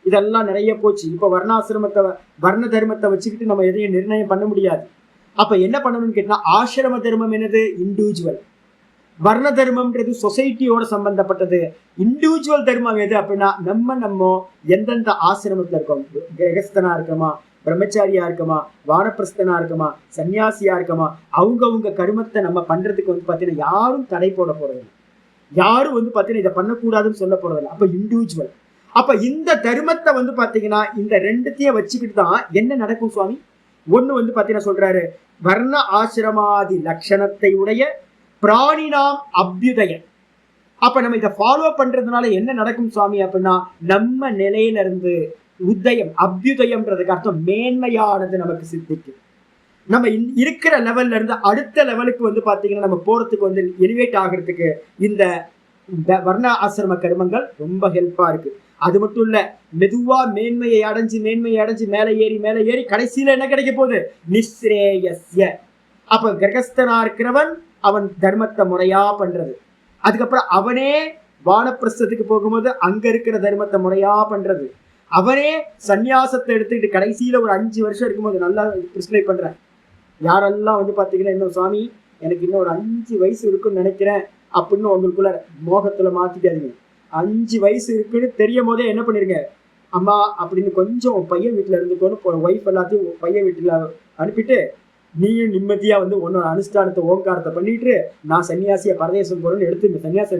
இதெல்லாம் நிறைய போச்சு. இப்ப வர்ணாசிரமத்தை, வர்ண தர்மத்தை வச்சுக்கிட்டு நம்ம எதையும் நிர்ணயம் பண்ண முடியாது. அப்ப என்ன பண்ணணும்னு கேட்டா, ஆசிரம தர்மம் என்னது, இண்டிவிஜுவல். வர்ண தர்மம்ன்றது சொசைட்டியோட சம்பந்தப்பட்டது. இண்டிவிஜுவல் தர்மம் எது அப்படின்னா, நம்ம எந்தெந்த ஆசிரமத்துல இருக்கோம், கிரகஸ்தனா இருக்கமா, பிரம்மச்சாரியா இருக்கமா, வானப்பிரஸ்தனா இருக்கமா, சன்னியாசியா இருக்கமா, அவங்க கருமத்தை நம்ம பண்றதுக்கு வந்து பாத்தீங்கன்னா யாரும் தடை போட போறது, யாரும் வந்து பாத்தீங்கன்னா இதை பண்ணக்கூடாதுன்னு சொல்ல போறதில்லை. அப்ப இண்டிவிஜுவல். அப்ப இந்த தர்மத்தை வந்து பாத்தீங்கன்னா இந்த ரெண்டுத்தையும் வச்சுக்கிட்டு தான் என்ன நடக்கும் சுவாமி. ஒண்ணு வந்து பாத்தீங்கன்னா சொல்றாரு, வர்ண ஆசிரமாதி லட்சணத்தை உடைய பிராணினாம் அபியுதயம். அப்ப நம்ம இதை ஃபாலோ பண்றதுனால என்ன நடக்கும் சுவாமி அப்படின்னா, நம்ம நிலையில இருந்து உதயம், அபியுதயம்ன்றதுக்கு அர்த்தம் மேன்மையானது நமக்கு சித்திக்கும். நம்ம இருக்கிற லெவல்ல இருந்து அடுத்த லெவலுக்கு வந்து பாத்தீங்கன்னா நம்ம போறதுக்கு வந்து எலிவேட் ஆகிறதுக்கு இந்த வர்ண ஆசிரம கர்மங்கள் ரொம்ப ஹெல்ப்பா இருக்கு. அது மட்டும் இல்ல, மெதுவா மேன்மையை அடைஞ்சு மேலே ஏறி கடைசியில என்ன கிடைக்க போகுது, நிஸ்ரேயஸ்ய. அப்ப கிரகஸ்தனா இருக்கிறவன் அவன் தர்மத்தை முறையா பண்றது, அதுக்கப்புறம் அவனே வானப்பிரஸ்தத்துக்கு போகும்போது அங்க இருக்கிற தர்மத்தை முறையா பண்றது, அவனே சன்னியாசத்தை எடுத்துக்கிட்டு கடைசியில ஒரு 5 வருஷம் இருக்கும்போது நல்லா பிரிஸ்கிரைப் பண்றேன். யாரெல்லாம் வந்து பாத்தீங்கன்னா இன்னும் சுவாமி எனக்கு இன்னும் ஒரு 5 வயசு இருக்குன்னு நினைக்கிறேன் அப்படின்னு உங்களுக்குள்ள மோகத்துல மாத்திக்காதீங்க. 5 வயசு இருக்குன்னு தெரியும் போதே என்ன பண்ணிருங்க, அம்மா அப்படின்னு கொஞ்சம் பையன் வீட்டுல இருந்துக்கோன்னு ஒய்ஃப் எல்லாத்தையும் பையன் வீட்டுல அனுப்பிட்டு நீயும் நிம்மதியா வந்து உன்னோட அனுஷ்டானத்தை ஓங்காரத்தை பண்ணிட்டு நான் சன்னியாசிய பரதேசம் போறேன்னு எடுத்துங்க, சன்னியாசம்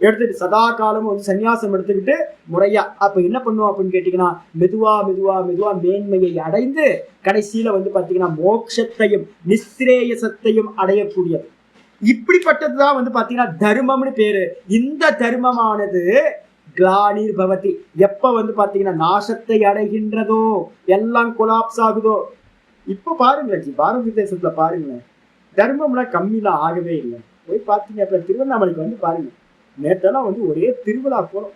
எடுத்துட்டு சதா காலமும் வந்து சன்னியாசம் எடுத்துக்கிட்டு முறையா. அப்ப என்ன பண்ணுவோம் அப்படின்னு கேட்டீங்கன்னா, மெதுவா மேன்மையை அடைந்து கடைசியில வந்து பாத்தீங்கன்னா மோட்சத்தையும் நிஸ்ரேயசத்தையும் அடையக்கூடியது. இப்படிப்பட்டதுதான் வந்து பாத்தீங்கன்னா தர்மம்னு பேரு. இந்த தர்மமானது கிளானிர் பவதி, எப்ப வந்து பாத்தீங்கன்னா நாசத்தை அடைகின்றதோ, எல்லாம் கொலாப்ஸ் ஆகுதோ. இப்ப பாருங்களேன், பாரத தேசத்துல பாருங்களேன், தர்மம்லாம் கம்மிலாம் ஆகவே இல்லை. போய் பார்த்தீங்க அப்ப திருவண்ணாமலைக்கு வந்து பாருங்க, நேற்றெல்லாம் வந்து ஒரே திருவிழா போறோம்.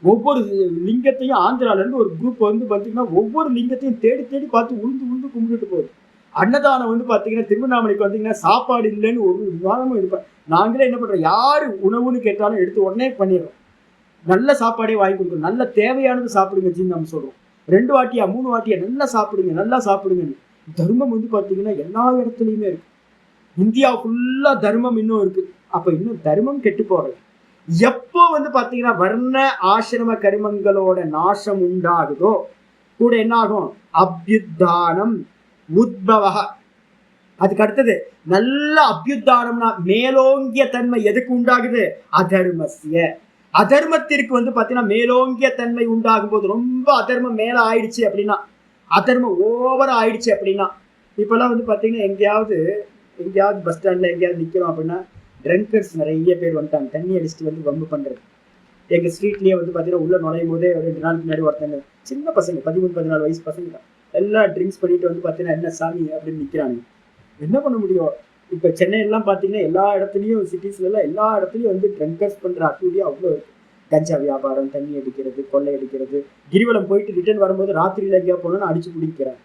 ஒவ்வொரு லிங்கத்தையும் ஆந்திரால இருந்து ஒரு குரூப் வந்து பாத்தீங்கன்னா ஒவ்வொரு லிங்கத்தையும் தேடி பார்த்து உழுந்து கும்பிட்டுட்டு போகுது. அன்னதானம் வந்து பாத்தீங்கன்னா திருவண்ணாமலைக்கு வந்தீங்கன்னா சாப்பாடு இல்லைன்னு ஒரு விவாதமும் இருப்பேன். நாங்களே என்ன பண்றோம், யாரு உணவுன்னு கேட்டாலும் எடுத்து உடனே பண்ணிடுறோம். நல்ல சாப்பாடே வாங்கி கொடுக்கணும், நல்ல தேவையானது சாப்பிடுங்க நம்ம சொல்றோம். 2 வாட்டியா 3 வாட்டியா நல்லா சாப்பிடுங்க. தர்மம் வந்து பாத்தீங்கன்னா எல்லா இடத்துலயுமே இருக்கு. இந்தியா ஃபுல்லா தர்மம் இன்னும் இருக்கு. அப்ப இன்னும் தர்மம் கெட்டு போறது எப்போ வந்து பாத்தீங்கன்னா வர்ண ஆசிரம கர்மங்களோட நாசம் உண்டாகுதோ கூட என்ன ஆகும், அபியுத்தானம் உத்பவ. அதுக்கு அடுத்தது நல்ல அபியுத்தானம்னா மேலோங்கிய தன்மை எதுக்கு உண்டாகுது, அதர்மஸ்ய. அதர்மத்திற்கு வந்து பாத்தீங்கன்னா மேலோங்கிய தன்மை உண்டாகும் போது, ரொம்ப அதர்மம் மேல ஆயிடுச்சு அப்படின்னா, அதர்மம் ஓவரா ஆயிடுச்சு அப்படின்னா, இப்பெல்லாம் வந்து பாத்தீங்கன்னா எங்கேயாவது பஸ் ஸ்டாண்ட்ல எங்கேயாவது நிக்கிறோம் அப்படின்னா ட்ரங்கர்ஸ் நிறைய பேர் வந்துட்டாங்க, தண்ணி அடிச்சுட்டு வந்து வம்பு பண்றது. எங்க ஸ்ட்ரீட்லயே வந்து பாத்தீங்கன்னா உள்ள நுழையும் போதே 2 நாளுக்கு முன்னாடி ஒருத்தங்க சின்ன பசங்க 13-14 வயசு பசங்க தான் எல்லாம் ட்ரிங்க்ஸ் பண்ணிட்டு வந்து பாத்தீங்கன்னா என்ன சாமி அப்படின்னு நிக்கிறாங்க. என்ன பண்ண முடியும், இப்ப சென்னையெல்லாம் பாத்தீங்கன்னா எல்லா இடத்துலயும் சிட்டிஸ்ல எல்லாம் எல்லா இடத்துலயும் வந்து ட்ரங்கர்ஸ் பண்ற ஆக்டிவிட்டியா அவ்வளோ இருக்கு. கஞ்சா வியாபாரம், தண்ணி அடிக்கிறது, கொள்ளை அடிக்கிறது, கிரிவலம் போயிட்டு ரிட்டர்ன் வரும்போது ராத்திரியில எங்கேயா போனோம்னு அடிச்சு பிடிக்கிறான்.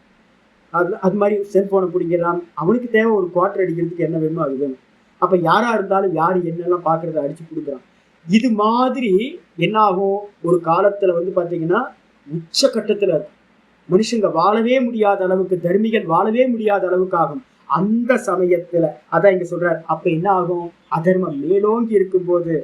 அது மாதிரி செல்போனை பிடிக்கிறான். அவனுக்கு தேவை ஒரு குவார்டர் அடிக்கிறதுக்கு என்ன வேணுமோ அது வேணும். அப்ப யாரா இருந்தாலும் யாரு என்னெல்லாம் பாக்குறத அடிச்சு கொடுக்குறான். இது மாதிரி என்ன ஆகும், ஒரு காலத்துல வந்து பாத்தீங்கன்னா உச்சகட்டத்துல இருக்கும். மனுஷங்க வாழவே முடியாத அளவுக்கு, தர்மிகள் வாழவே முடியாத அளவுக்கு ஆகும். அந்த சமயத்துல அதான் இங்க சொல்றாரு, அப்ப என்ன ஆகும், அதர்மம் மேலோங்கி இருக்கும் போது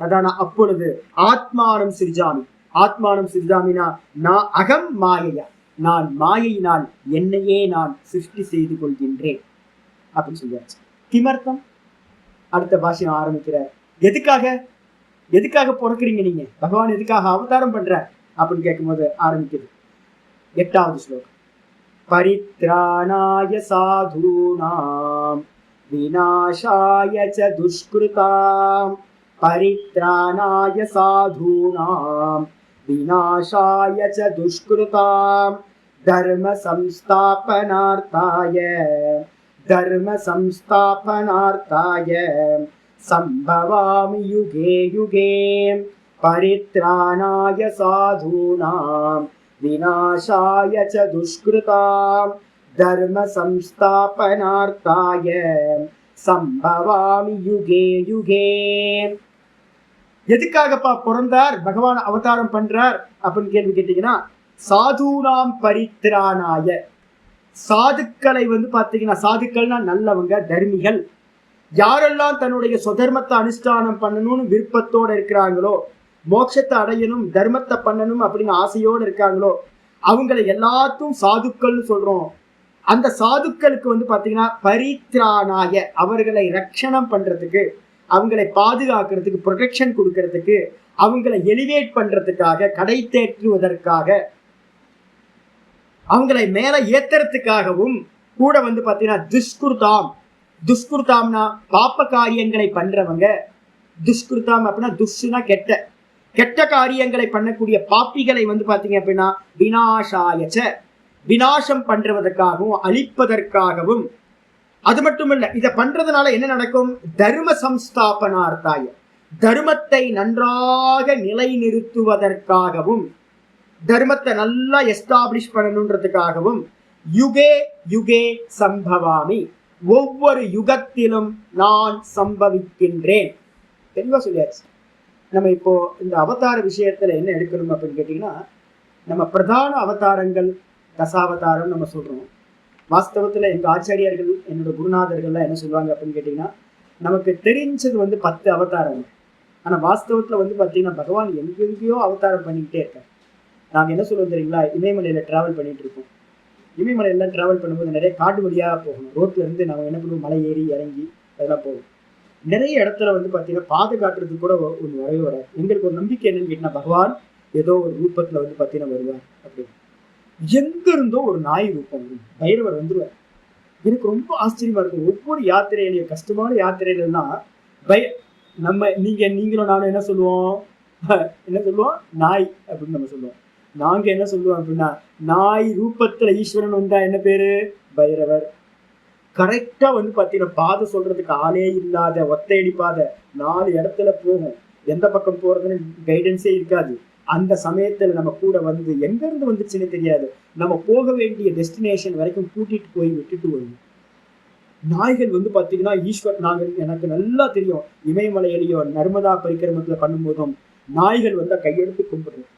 ததானா அப்பொழுது ஆத்மானம் சிரிஜாமி, ஆத்மானம் சிருஜாமினா நான் அகம் மாயையா, நான் மாயையினால் என்னையே நான் சிருஷ்டி செய்து கொள்கின்றேன் அப்படின்னு சொல்லியாச்சு. கிமர்த்தம் அடுத்த பாஷ்யம் ஆரம்பிக்கிறார். எதுக்காக பிறக்கிறீங்க நீங்க, பகவான் எதுக்காக அவதாரம் பண்ற அப்படின்னு கேட்கும்போது ஆரம்பிக்குது 8வது ஸ்லோகம். பரித்ராணாய சாதூனாம் விநாசாய ச துஷ்கிருதாம், பரித்ராணாய சாதூனாம் விநாசாய ச துஷ்கிருதாம், தர்ம சம்ஸ்தாபனார்த்தாய சம்பவாமி யுகே யுகே. பரித்ராணாய சாதூனாம் விநாசாய ச துஷ்கிருதாம், தர்ம சம்ஸ்தாபனார்த்தாய சம்பவாமி யுகே யுகே. எதுக்காகப்பா பிறந்தார், பகவான் அவதாரம் பண்றார் அப்படின்னு கேள்வி கேட்டீங்கன்னா, சாதுனாம் பரித்ராணாய, சாதுக்களை பாத்தீங்கன்னா, சாதுக்கள்னா நல்லவங்க, தர்மிகள், யாரெல்லாம் தன்னுடைய சுதர்மத்தை அனுஷ்டானம் பண்ணணும்னு விருப்பத்தோட இருக்கிறாங்களோ, மோட்சத்தை அடையணும், தர்மத்தை பண்ணணும் அப்படின்னு ஆசையோடு இருக்காங்களோ, அவங்களை எல்லாத்தையும் சாதுக்கள்னு சொல்றோம். அந்த சாதுக்களுக்கு பாத்தீங்கன்னா பரித்ராணாய, அவர்களை ரட்சணம் பண்றதுக்கு, அவங்களை பாதுகாக்கிறதுக்கு, ப்ரொடெக்ஷன் கொடுக்கறதுக்கு, அவங்களை எலிவேட் பண்றதுக்காக, கடை தேற்றுவதற்காக, அவங்களை மேல ஏத்துறதுக்காகவும் கூட பாத்தீங்கன்னா துஷ்கிருதாம், துஷ்கிருதாம்னா பாப்ப காரியங்களை பண்றவங்க, துஷ்கிருதாம் அப்படின்னா துஷ்னா கெட்ட, கெட்ட காரியங்களை பண்ணக்கூடிய பாப்பிகளை பாத்தீங்க அப்படின்னா விநாசாயச்ச, விநாசம் பண்றதற்காகவும் அழிப்பதற்காகவும். அது மட்டும் இல்ல, இதை பண்றதுனால என்ன நடக்கும், தர்ம சம்ஸ்தாபனார்த்தாய, தர்மத்தை நன்றாக நிலைநிறுத்துவதற்காகவும், தர்மத்தை நல்லா எஸ்டாப்ளிஷ் பண்ணணுன்றதுக்காகவும், யுகே யுகே சம்பவாமி, ஒவ்வொரு யுகத்திலும் நான் சம்பவிக்கின்றேன். தெளிவா சொல்லியாச்சு. நம்ம இப்போ இந்த அவதார விஷயத்துல என்ன எடுக்கணும் அப்படின்னு கேட்டீங்கன்னா, நம்ம பிரதான அவதாரங்கள் தசாவதாரம் நம்ம சொல்றோம். வாஸ்தவத்துல எங்க ஆச்சாரியர்கள், என்னோட குருநாதர்கள்லாம் என்ன சொல்லுவாங்க அப்படின்னு கேட்டீங்கன்னா, நமக்கு தெரிஞ்சது 10 அவதாரங்கள். ஆனா வாஸ்தவத்துல பாத்தீங்கன்னா பகவான் எங்கெங்கேயோ அவதாரம் பண்ணிக்கிட்டே இருக்காரு. நாங்க என்ன சொல்லுவோம் தெரியுங்களா, இமயமலையில டிராவல் பண்ணிட்டு இருக்கோம். இமயமலையெல்லாம் டிராவல் பண்ணும்போது நிறைய காடு வழியா போகணும். ரோட்ல இருந்து நம்ம என்ன பண்ணுவோம், மலை ஏறி இறங்கி அதெல்லாம் போவோம். நிறைய இடத்துல பாத்தீங்கன்னா பாது காட்டுறதுக்கு கூட ஒன்று வரவே வராது. எங்களுக்கு ஒரு நம்பிக்கை என்னன்னு கேட்டீங்கன்னா, பகவான் ஏதோ ஒரு ரூபத்துல பாத்தீங்கன்னா வருவார் அப்படின்னு. எங்க இருந்தோ ஒரு நாய் ரூபம் பைரவர் வந்துருவார். எனக்கு ரொம்ப ஆச்சரியமா இருக்கும். ஒவ்வொரு யாத்திரையிலையும், கஷ்டமான யாத்திரையிலாம் நீங்களும் நானும் என்ன சொல்லுவோம், நாய் அப்படின்னு நம்ம சொல்லுவோம். நாங்க என்ன சொல்லுவோம் அப்படின்னா, நாய் ரூபத்துல ஈஸ்வரன் வந்தா என்ன பேரு, பைரவர். கரெக்டா பாத்தீங்கன்னா பாதை சொல்றதுக்கு ஆளே இல்லாத ஒத்தையடி பாதை 4 இடத்துல போகும். எந்த பக்கம் போறதுன்னு கைடன்ஸே இருக்காது. அந்த சமயத்துல நம்ம கூட எங்க இருந்து வந்துச்சுன்னு தெரியாது, நம்ம போக வேண்டிய டெஸ்டினேஷன் வரைக்கும் கூட்டிட்டு போய் விட்டுட்டு வருவோம். நாய்கள் பாத்தீங்கன்னா எனக்கு நல்லா தெரியும், இமயமலையிலையோ நர்மதா பரிக்கிரமத்துல பண்ணும்போதும் நாய்கள் கையெடுத்து கும்பிடுறோம்.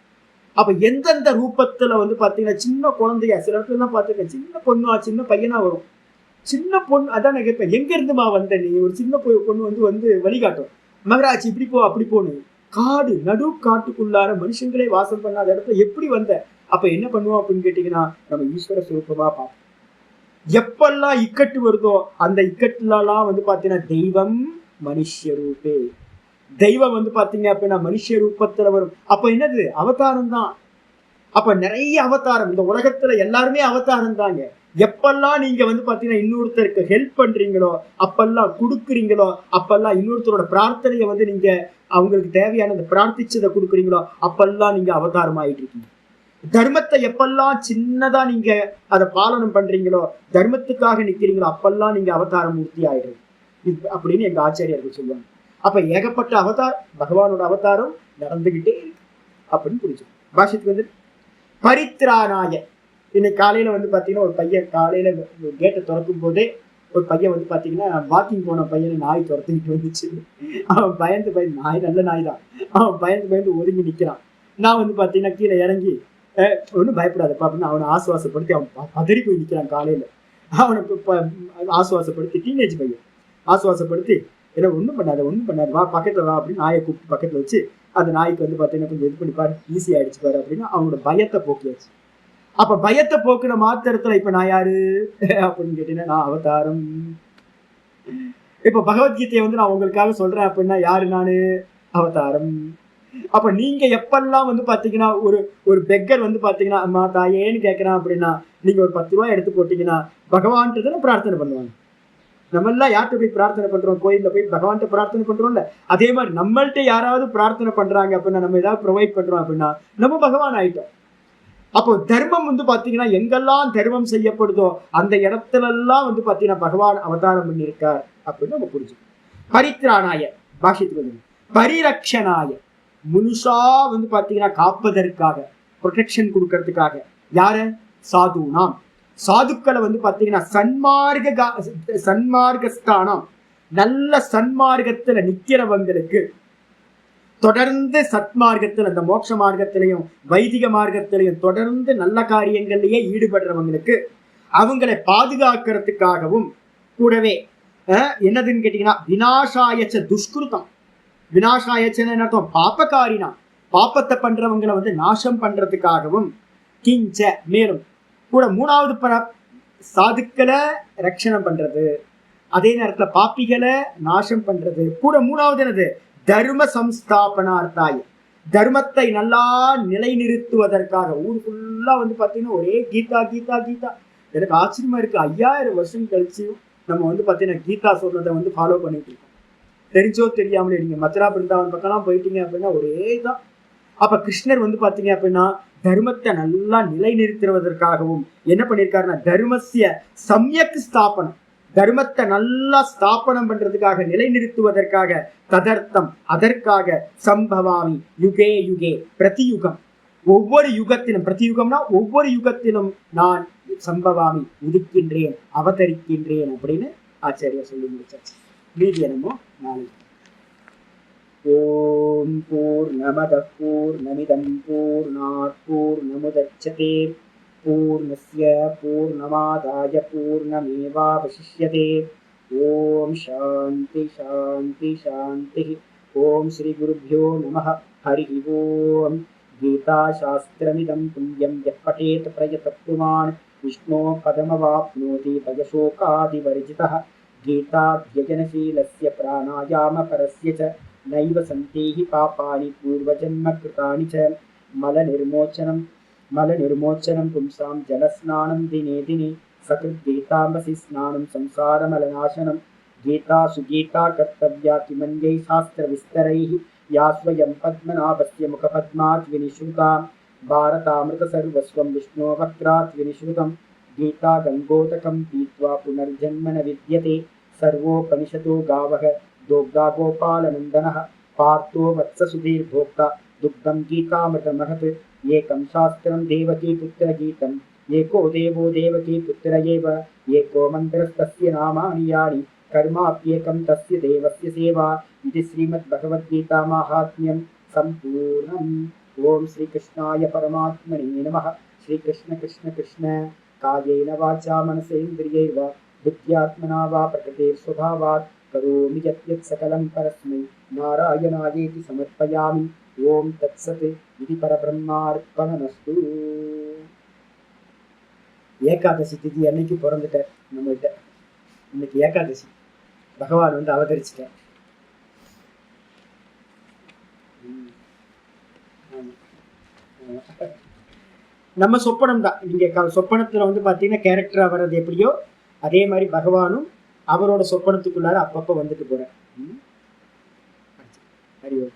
அப்ப எந்தெந்த ரூபத்துல பாத்தீங்கன்னா, சின்ன குழந்தையா, சில இடத்துல எல்லாம் பாத்துருக்கேன், சின்ன பொண்ணா சின்ன பையனா வரும். சின்ன பொண்ணு அதான் நான் கேட்பேன், எங்க இருந்துமா வந்த நீ, ஒரு சின்ன பொண்ணு வழிகாட்டும், மகராட்சி இப்படி போ அப்படி போன்னு. காடு, நடு காட்டுக்குள்ளார மனுஷங்களே வாசம் பண்ணாத இடத்துல எப்படி வந்த. அப்ப என்ன பண்ணுவோம் அப்படின்னு கேட்டீங்கன்னா, நம்ம ஈஸ்வர சுரூபமா பார்ப்போம். எப்பெல்லாம் இக்கட்டு வருதோ அந்த இக்கட்டுலாம் பாத்தீங்கன்னா தெய்வம் மனுஷ ரூபே, தெய்வம் பாத்தீங்க அப்படின்னா மனுஷ ரூபத்துல வரும். அப்ப என்னது, அவதாரம் தான். அப்ப நிறைய அவதாரம், இந்த உலகத்துல எல்லாருமே அவதாரம் தாங்க. எப்பெல்லாம் நீங்க பாத்தீங்கன்னா இன்னொருத்தருக்கு ஹெல்ப் பண்றீங்களோ, அப்பெல்லாம் கொடுக்குறீங்களோ, அப்பெல்லாம் இன்னொருத்தரோட பிரார்த்தனையை நீங்க அவங்களுக்கு தேவையானதை பிரார்த்திச்சதை கொடுக்குறீங்களோ, அப்பெல்லாம் நீங்க அவதாரம் ஆயிட்டு இருக்கீங்க. தர்மத்தை எப்பெல்லாம் சின்னதா நீங்க அதை பாலனம் பண்றீங்களோ, தர்மத்துக்காக நிக்கிறீங்களோ, அப்பெல்லாம் நீங்க அவதார மூர்த்தி ஆயிடுறீங்க அப்படின்னு எங்க ஆச்சாரியர்கள் சொல்லுவாங்க. அப்ப ஏகப்பட்ட அவதாரம், பகவானோட அவதாரம் நடந்துகிட்டே அப்படின்னு புரிஞ்சுக்கணும். பாஷத்துக்கு பரித்ராணாய, இன்னைக்கு காலையில பாத்தீங்கன்னா ஒரு பையன் காலையில கேட்டை திறக்கும் போதே ஒரு பையன் பாத்தீங்கன்னா வாக்கிங் போன பையனை நாய் துரத்துக்கிட்டு வந்துச்சு. அவன் பயந்து நாய் நல்ல நாய் தான், அவன் பயந்து ஒதுங்கி நிக்கிறான். நான் பாத்தீங்கன்னா கீழே இறங்கி ஒன்றும் பயப்படாதப்பா அப்படின்னு அவனை ஆசுவாசப்படுத்தி, அவன் பதறி போய் நிற்கிறான். காலையில அவனை ஆசுவாசப்படுத்தி, டீனேஜ் பையன் ஆசுவாசப்படுத்தி, ஏன்னா ஒண்ணும் பண்ணாது வா பக்கத்துல வா அப்படின்னு நாயை கூப்பிட்டு பக்கத்துல வச்சு அந்த நாய்க்கு வந்து பாத்தீங்கன்னா கொஞ்சம் இது பண்ணி பாரு, ஈஸி ஆயிடுச்சு பாரு அப்படின்னு அவங்களோட பயத்தை போக்கியாச்சு. அப்ப பயத்தை போக்குன மாத்திரத்துல இப்ப நான் யாரு அப்படின்னு கேட்டீங்கன்னா நான் அவதாரம். இப்ப பகவத்கீதையை வந்து நான் உங்களுக்காக சொல்றேன் அப்படின்னா யாரு நானு? அவதாரம். அப்ப நீங்க எப்பெல்லாம் வந்து பாத்தீங்கன்னா ஒரு பெக்கர் வந்து பாத்தீங்கன்னா அம்மா தாயேன்னு கேட்கறான் அப்படின்னா நீங்க ஒரு 10 ரூபாய் எடுத்து போட்டீங்கன்னா பகவான்கிட்ட பிரார்த்தனை பண்ணுவாங்க. நம்ம எல்லாம் யார்கிட்ட போய் பிரார்த்தனை பண்றோம்? கோயில்ல போய் பகவான்கிட்ட பிரார்த்தனை பண்றோம்ல. அதே மாதிரி நம்மள்ட்ட யாராவது பிரார்த்தனை பண்றாங்க அப்படின்னா நம்ம ஏதாவது ப்ரொவைட் பண்றோம் அப்படின்னா நம்ம பகவான் ஆயிட்டோம். அப்போ தர்மம் வந்து பாத்தீங்கன்னா எங்கெல்லாம் தர்மம் செய்யப்படுதோ அந்த இடத்துல எல்லாம் வந்து பாத்தீங்கன்னா பகவான் அவதாரம் பண்ணியிருக்கார் அப்படின்னு நம்ம புரிஞ்சுக்கணும். பரித்ராணாய பாஷ்யத்துக்கு வந்து பரிரக்ஷனாய முழுசா வந்து பாத்தீங்கன்னா காப்பதற்காக ப்ரொடெக்ஷன் கொடுக்கறதுக்காக யாரு? சாதுனாம். சாதுக்களை வந்து பாத்தீங்கன்னா சன்மார்க்கஸ்தானம் நல்ல சன்மார்க்கத்துல நிக்கிறவங்களுக்கு தொடர்ந்து சத்மார்க்கத்தில் அந்த மோட்ச மார்க்கத்திலையும் வைதிக மார்க்கத்திலையும் தொடர்ந்து நல்ல காரியங்கள்லயே ஈடுபடுறவங்களுக்கு அவங்களை பாதுகாக்கிறதுக்காகவும் கூடவே என்னதுன்னு கேட்டீங்கன்னா விநாசாயச்ச துஷ்கிருதம். விநாசாயச்சன்னு என்ன அர்த்தம்? பாப்பகாரினா பாப்பத்தை பண்றவங்களை வந்து நாசம் பண்றதுக்காகவும் கிஞ்ச மேலும் கூட மூணாவது சாதுக்களை ரட்சணம் பண்றது, அதே நேரத்துல பாப்பிகளை நாசம் பண்றது, கூட மூணாவது என்னது? தர்ம சம்ஸ்தாபனார்த்தாய தர்மத்தை நல்லா நிலைநிறுத்துவதற்காக. ஊர் ஃபுல்லா வந்து பாத்தீங்கன்னா ஒரே கீதா கீதா கீதா. எனக்கு ஆச்சரியமா இருக்கு, 5000 வருஷம் கழிச்சு நம்ம வந்து பாத்தீங்கன்னா கீதா சொல்றதை வந்து ஃபாலோ பண்ணிட்டு இருக்கோம். தெரிஞ்சோ தெரியாமலே நீங்க மதுரா பிருந்தாவன் பக்கம்லாம் போயிட்டீங்க அப்படின்னா ஒரே தான். அப்ப கிருஷ்ணர் வந்து பாத்தீங்க அப்படின்னா தர்மத்தை நல்லா நிலைநிறுத்துவதற்காகவும் என்ன பண்ணியிருக்காருன்னா தர்மசிய சம்யக் ஸ்தாபனம், தர்மத்தை நல்லா ஸ்தாபனம் பண்றதுக்காக நிலைநிறுத்துவதற்காக ததர்த்தம் அதற்காக சம்பவாமி யுகே யுகே பிரதியுகம் ஒவ்வொரு யுகத்திலும், பிரதியுகம்னா ஒவ்வொரு யுகத்திலும் நான் சம்பவாமி உதிக்கின்றேன் அவதரிக்கின்றேன் அப்படின்னு ஆச்சாரியா சொல்லி முடிச்சாச்சு. மீதி என்னமோ நாளைக்கு. ஓம் பூர்ணமதః பூர்ணமிதம் பூர்ணாத் பூர்ணமுதச்யதே பூர்ணஸ்ய பூர்ணமாதாய பூர்ணமேவாவசிஷ்யதே. ஓம் சாந்தி சாந்தி சாந்தி. ஓம் ஸ்ரீ குருभ्यो நமः. ஹரி ஓம். கீதா சாஸ்திரமிதம் புண்ணியம் யः படேத் பிரயதः புமான் விஷ்ணோ பதமவாப்னோதி பயசோகாதிவர்ஜிதः. गीताध्ययनशीलस्य प्राणायामपरस्य च नैव सन्ति पापानि पूर्वजन्मकृतानि च. मलनिर्मोचनं पुंसां जलस्नानं दिने दिने सकृद्गीतामसि स्नानं संसारमलनाशनं. गीता सुगीता कर्तव्या किमन्यै शास्त्रविस्तरैः या स्वयं पद्मनाभस्य मुखपद्मात् विनिश्रुता. भारतामृतसर्वस्वं विष्णोवक्त्रात् विनिश्रुतं. गीता गंगोदकं पीत्वा पुनर्जन्म न विद्यते. सर्वोपनिषदो गावः दोग्धा गोपालनन्दनः. पार्थो वत्ससुधीर्भोक्ता दुग्धं गीतामृतमहत्. एकं शास्त्रं देवकी पुत्रगीतम् एको देवो देवकी पुत्र एव. एको मन्त्रस्तस्य नामानि यानि कर्माप्येकं तस्य देवस्य सेवा. इति श्रीमद्भगवद्गीता माहात्म्यं सम्पूर्णम्. ओम श्रीकृष्णाय परमात्मने नमः. श्रीकृष्ण कृष्ण कृष्ण कायेन वाचा मनसेन्द्रियैर्वा बुद्ध्यात्मना वा प्रकृते स्वभावात् करोमि यत् सकलं परस्मै नारायणायेति समर्पयामि. ओम तत्सत् इति परब्रह्मार्पणमस्तु. ஏகாதசி திதி அன்னைக்கு பிறந்துட்டார் நம்மகிட்ட. இன்னைக்கு ஏகாதசி, பகவான் வந்து அவதரிச்சிட்டார். நம்ம சொப்பனம் தான். நீங்க சொப்பனத்துல வந்து பாத்தீங்கன்னா கேரக்டரா வர்றது எப்படியோ அதே மாதிரி பகவானும் அவரோட சொப்பனத்துக்குள்ளார அப்பப்ப வந்துட்டு போறேன். ஹரி ஓம்.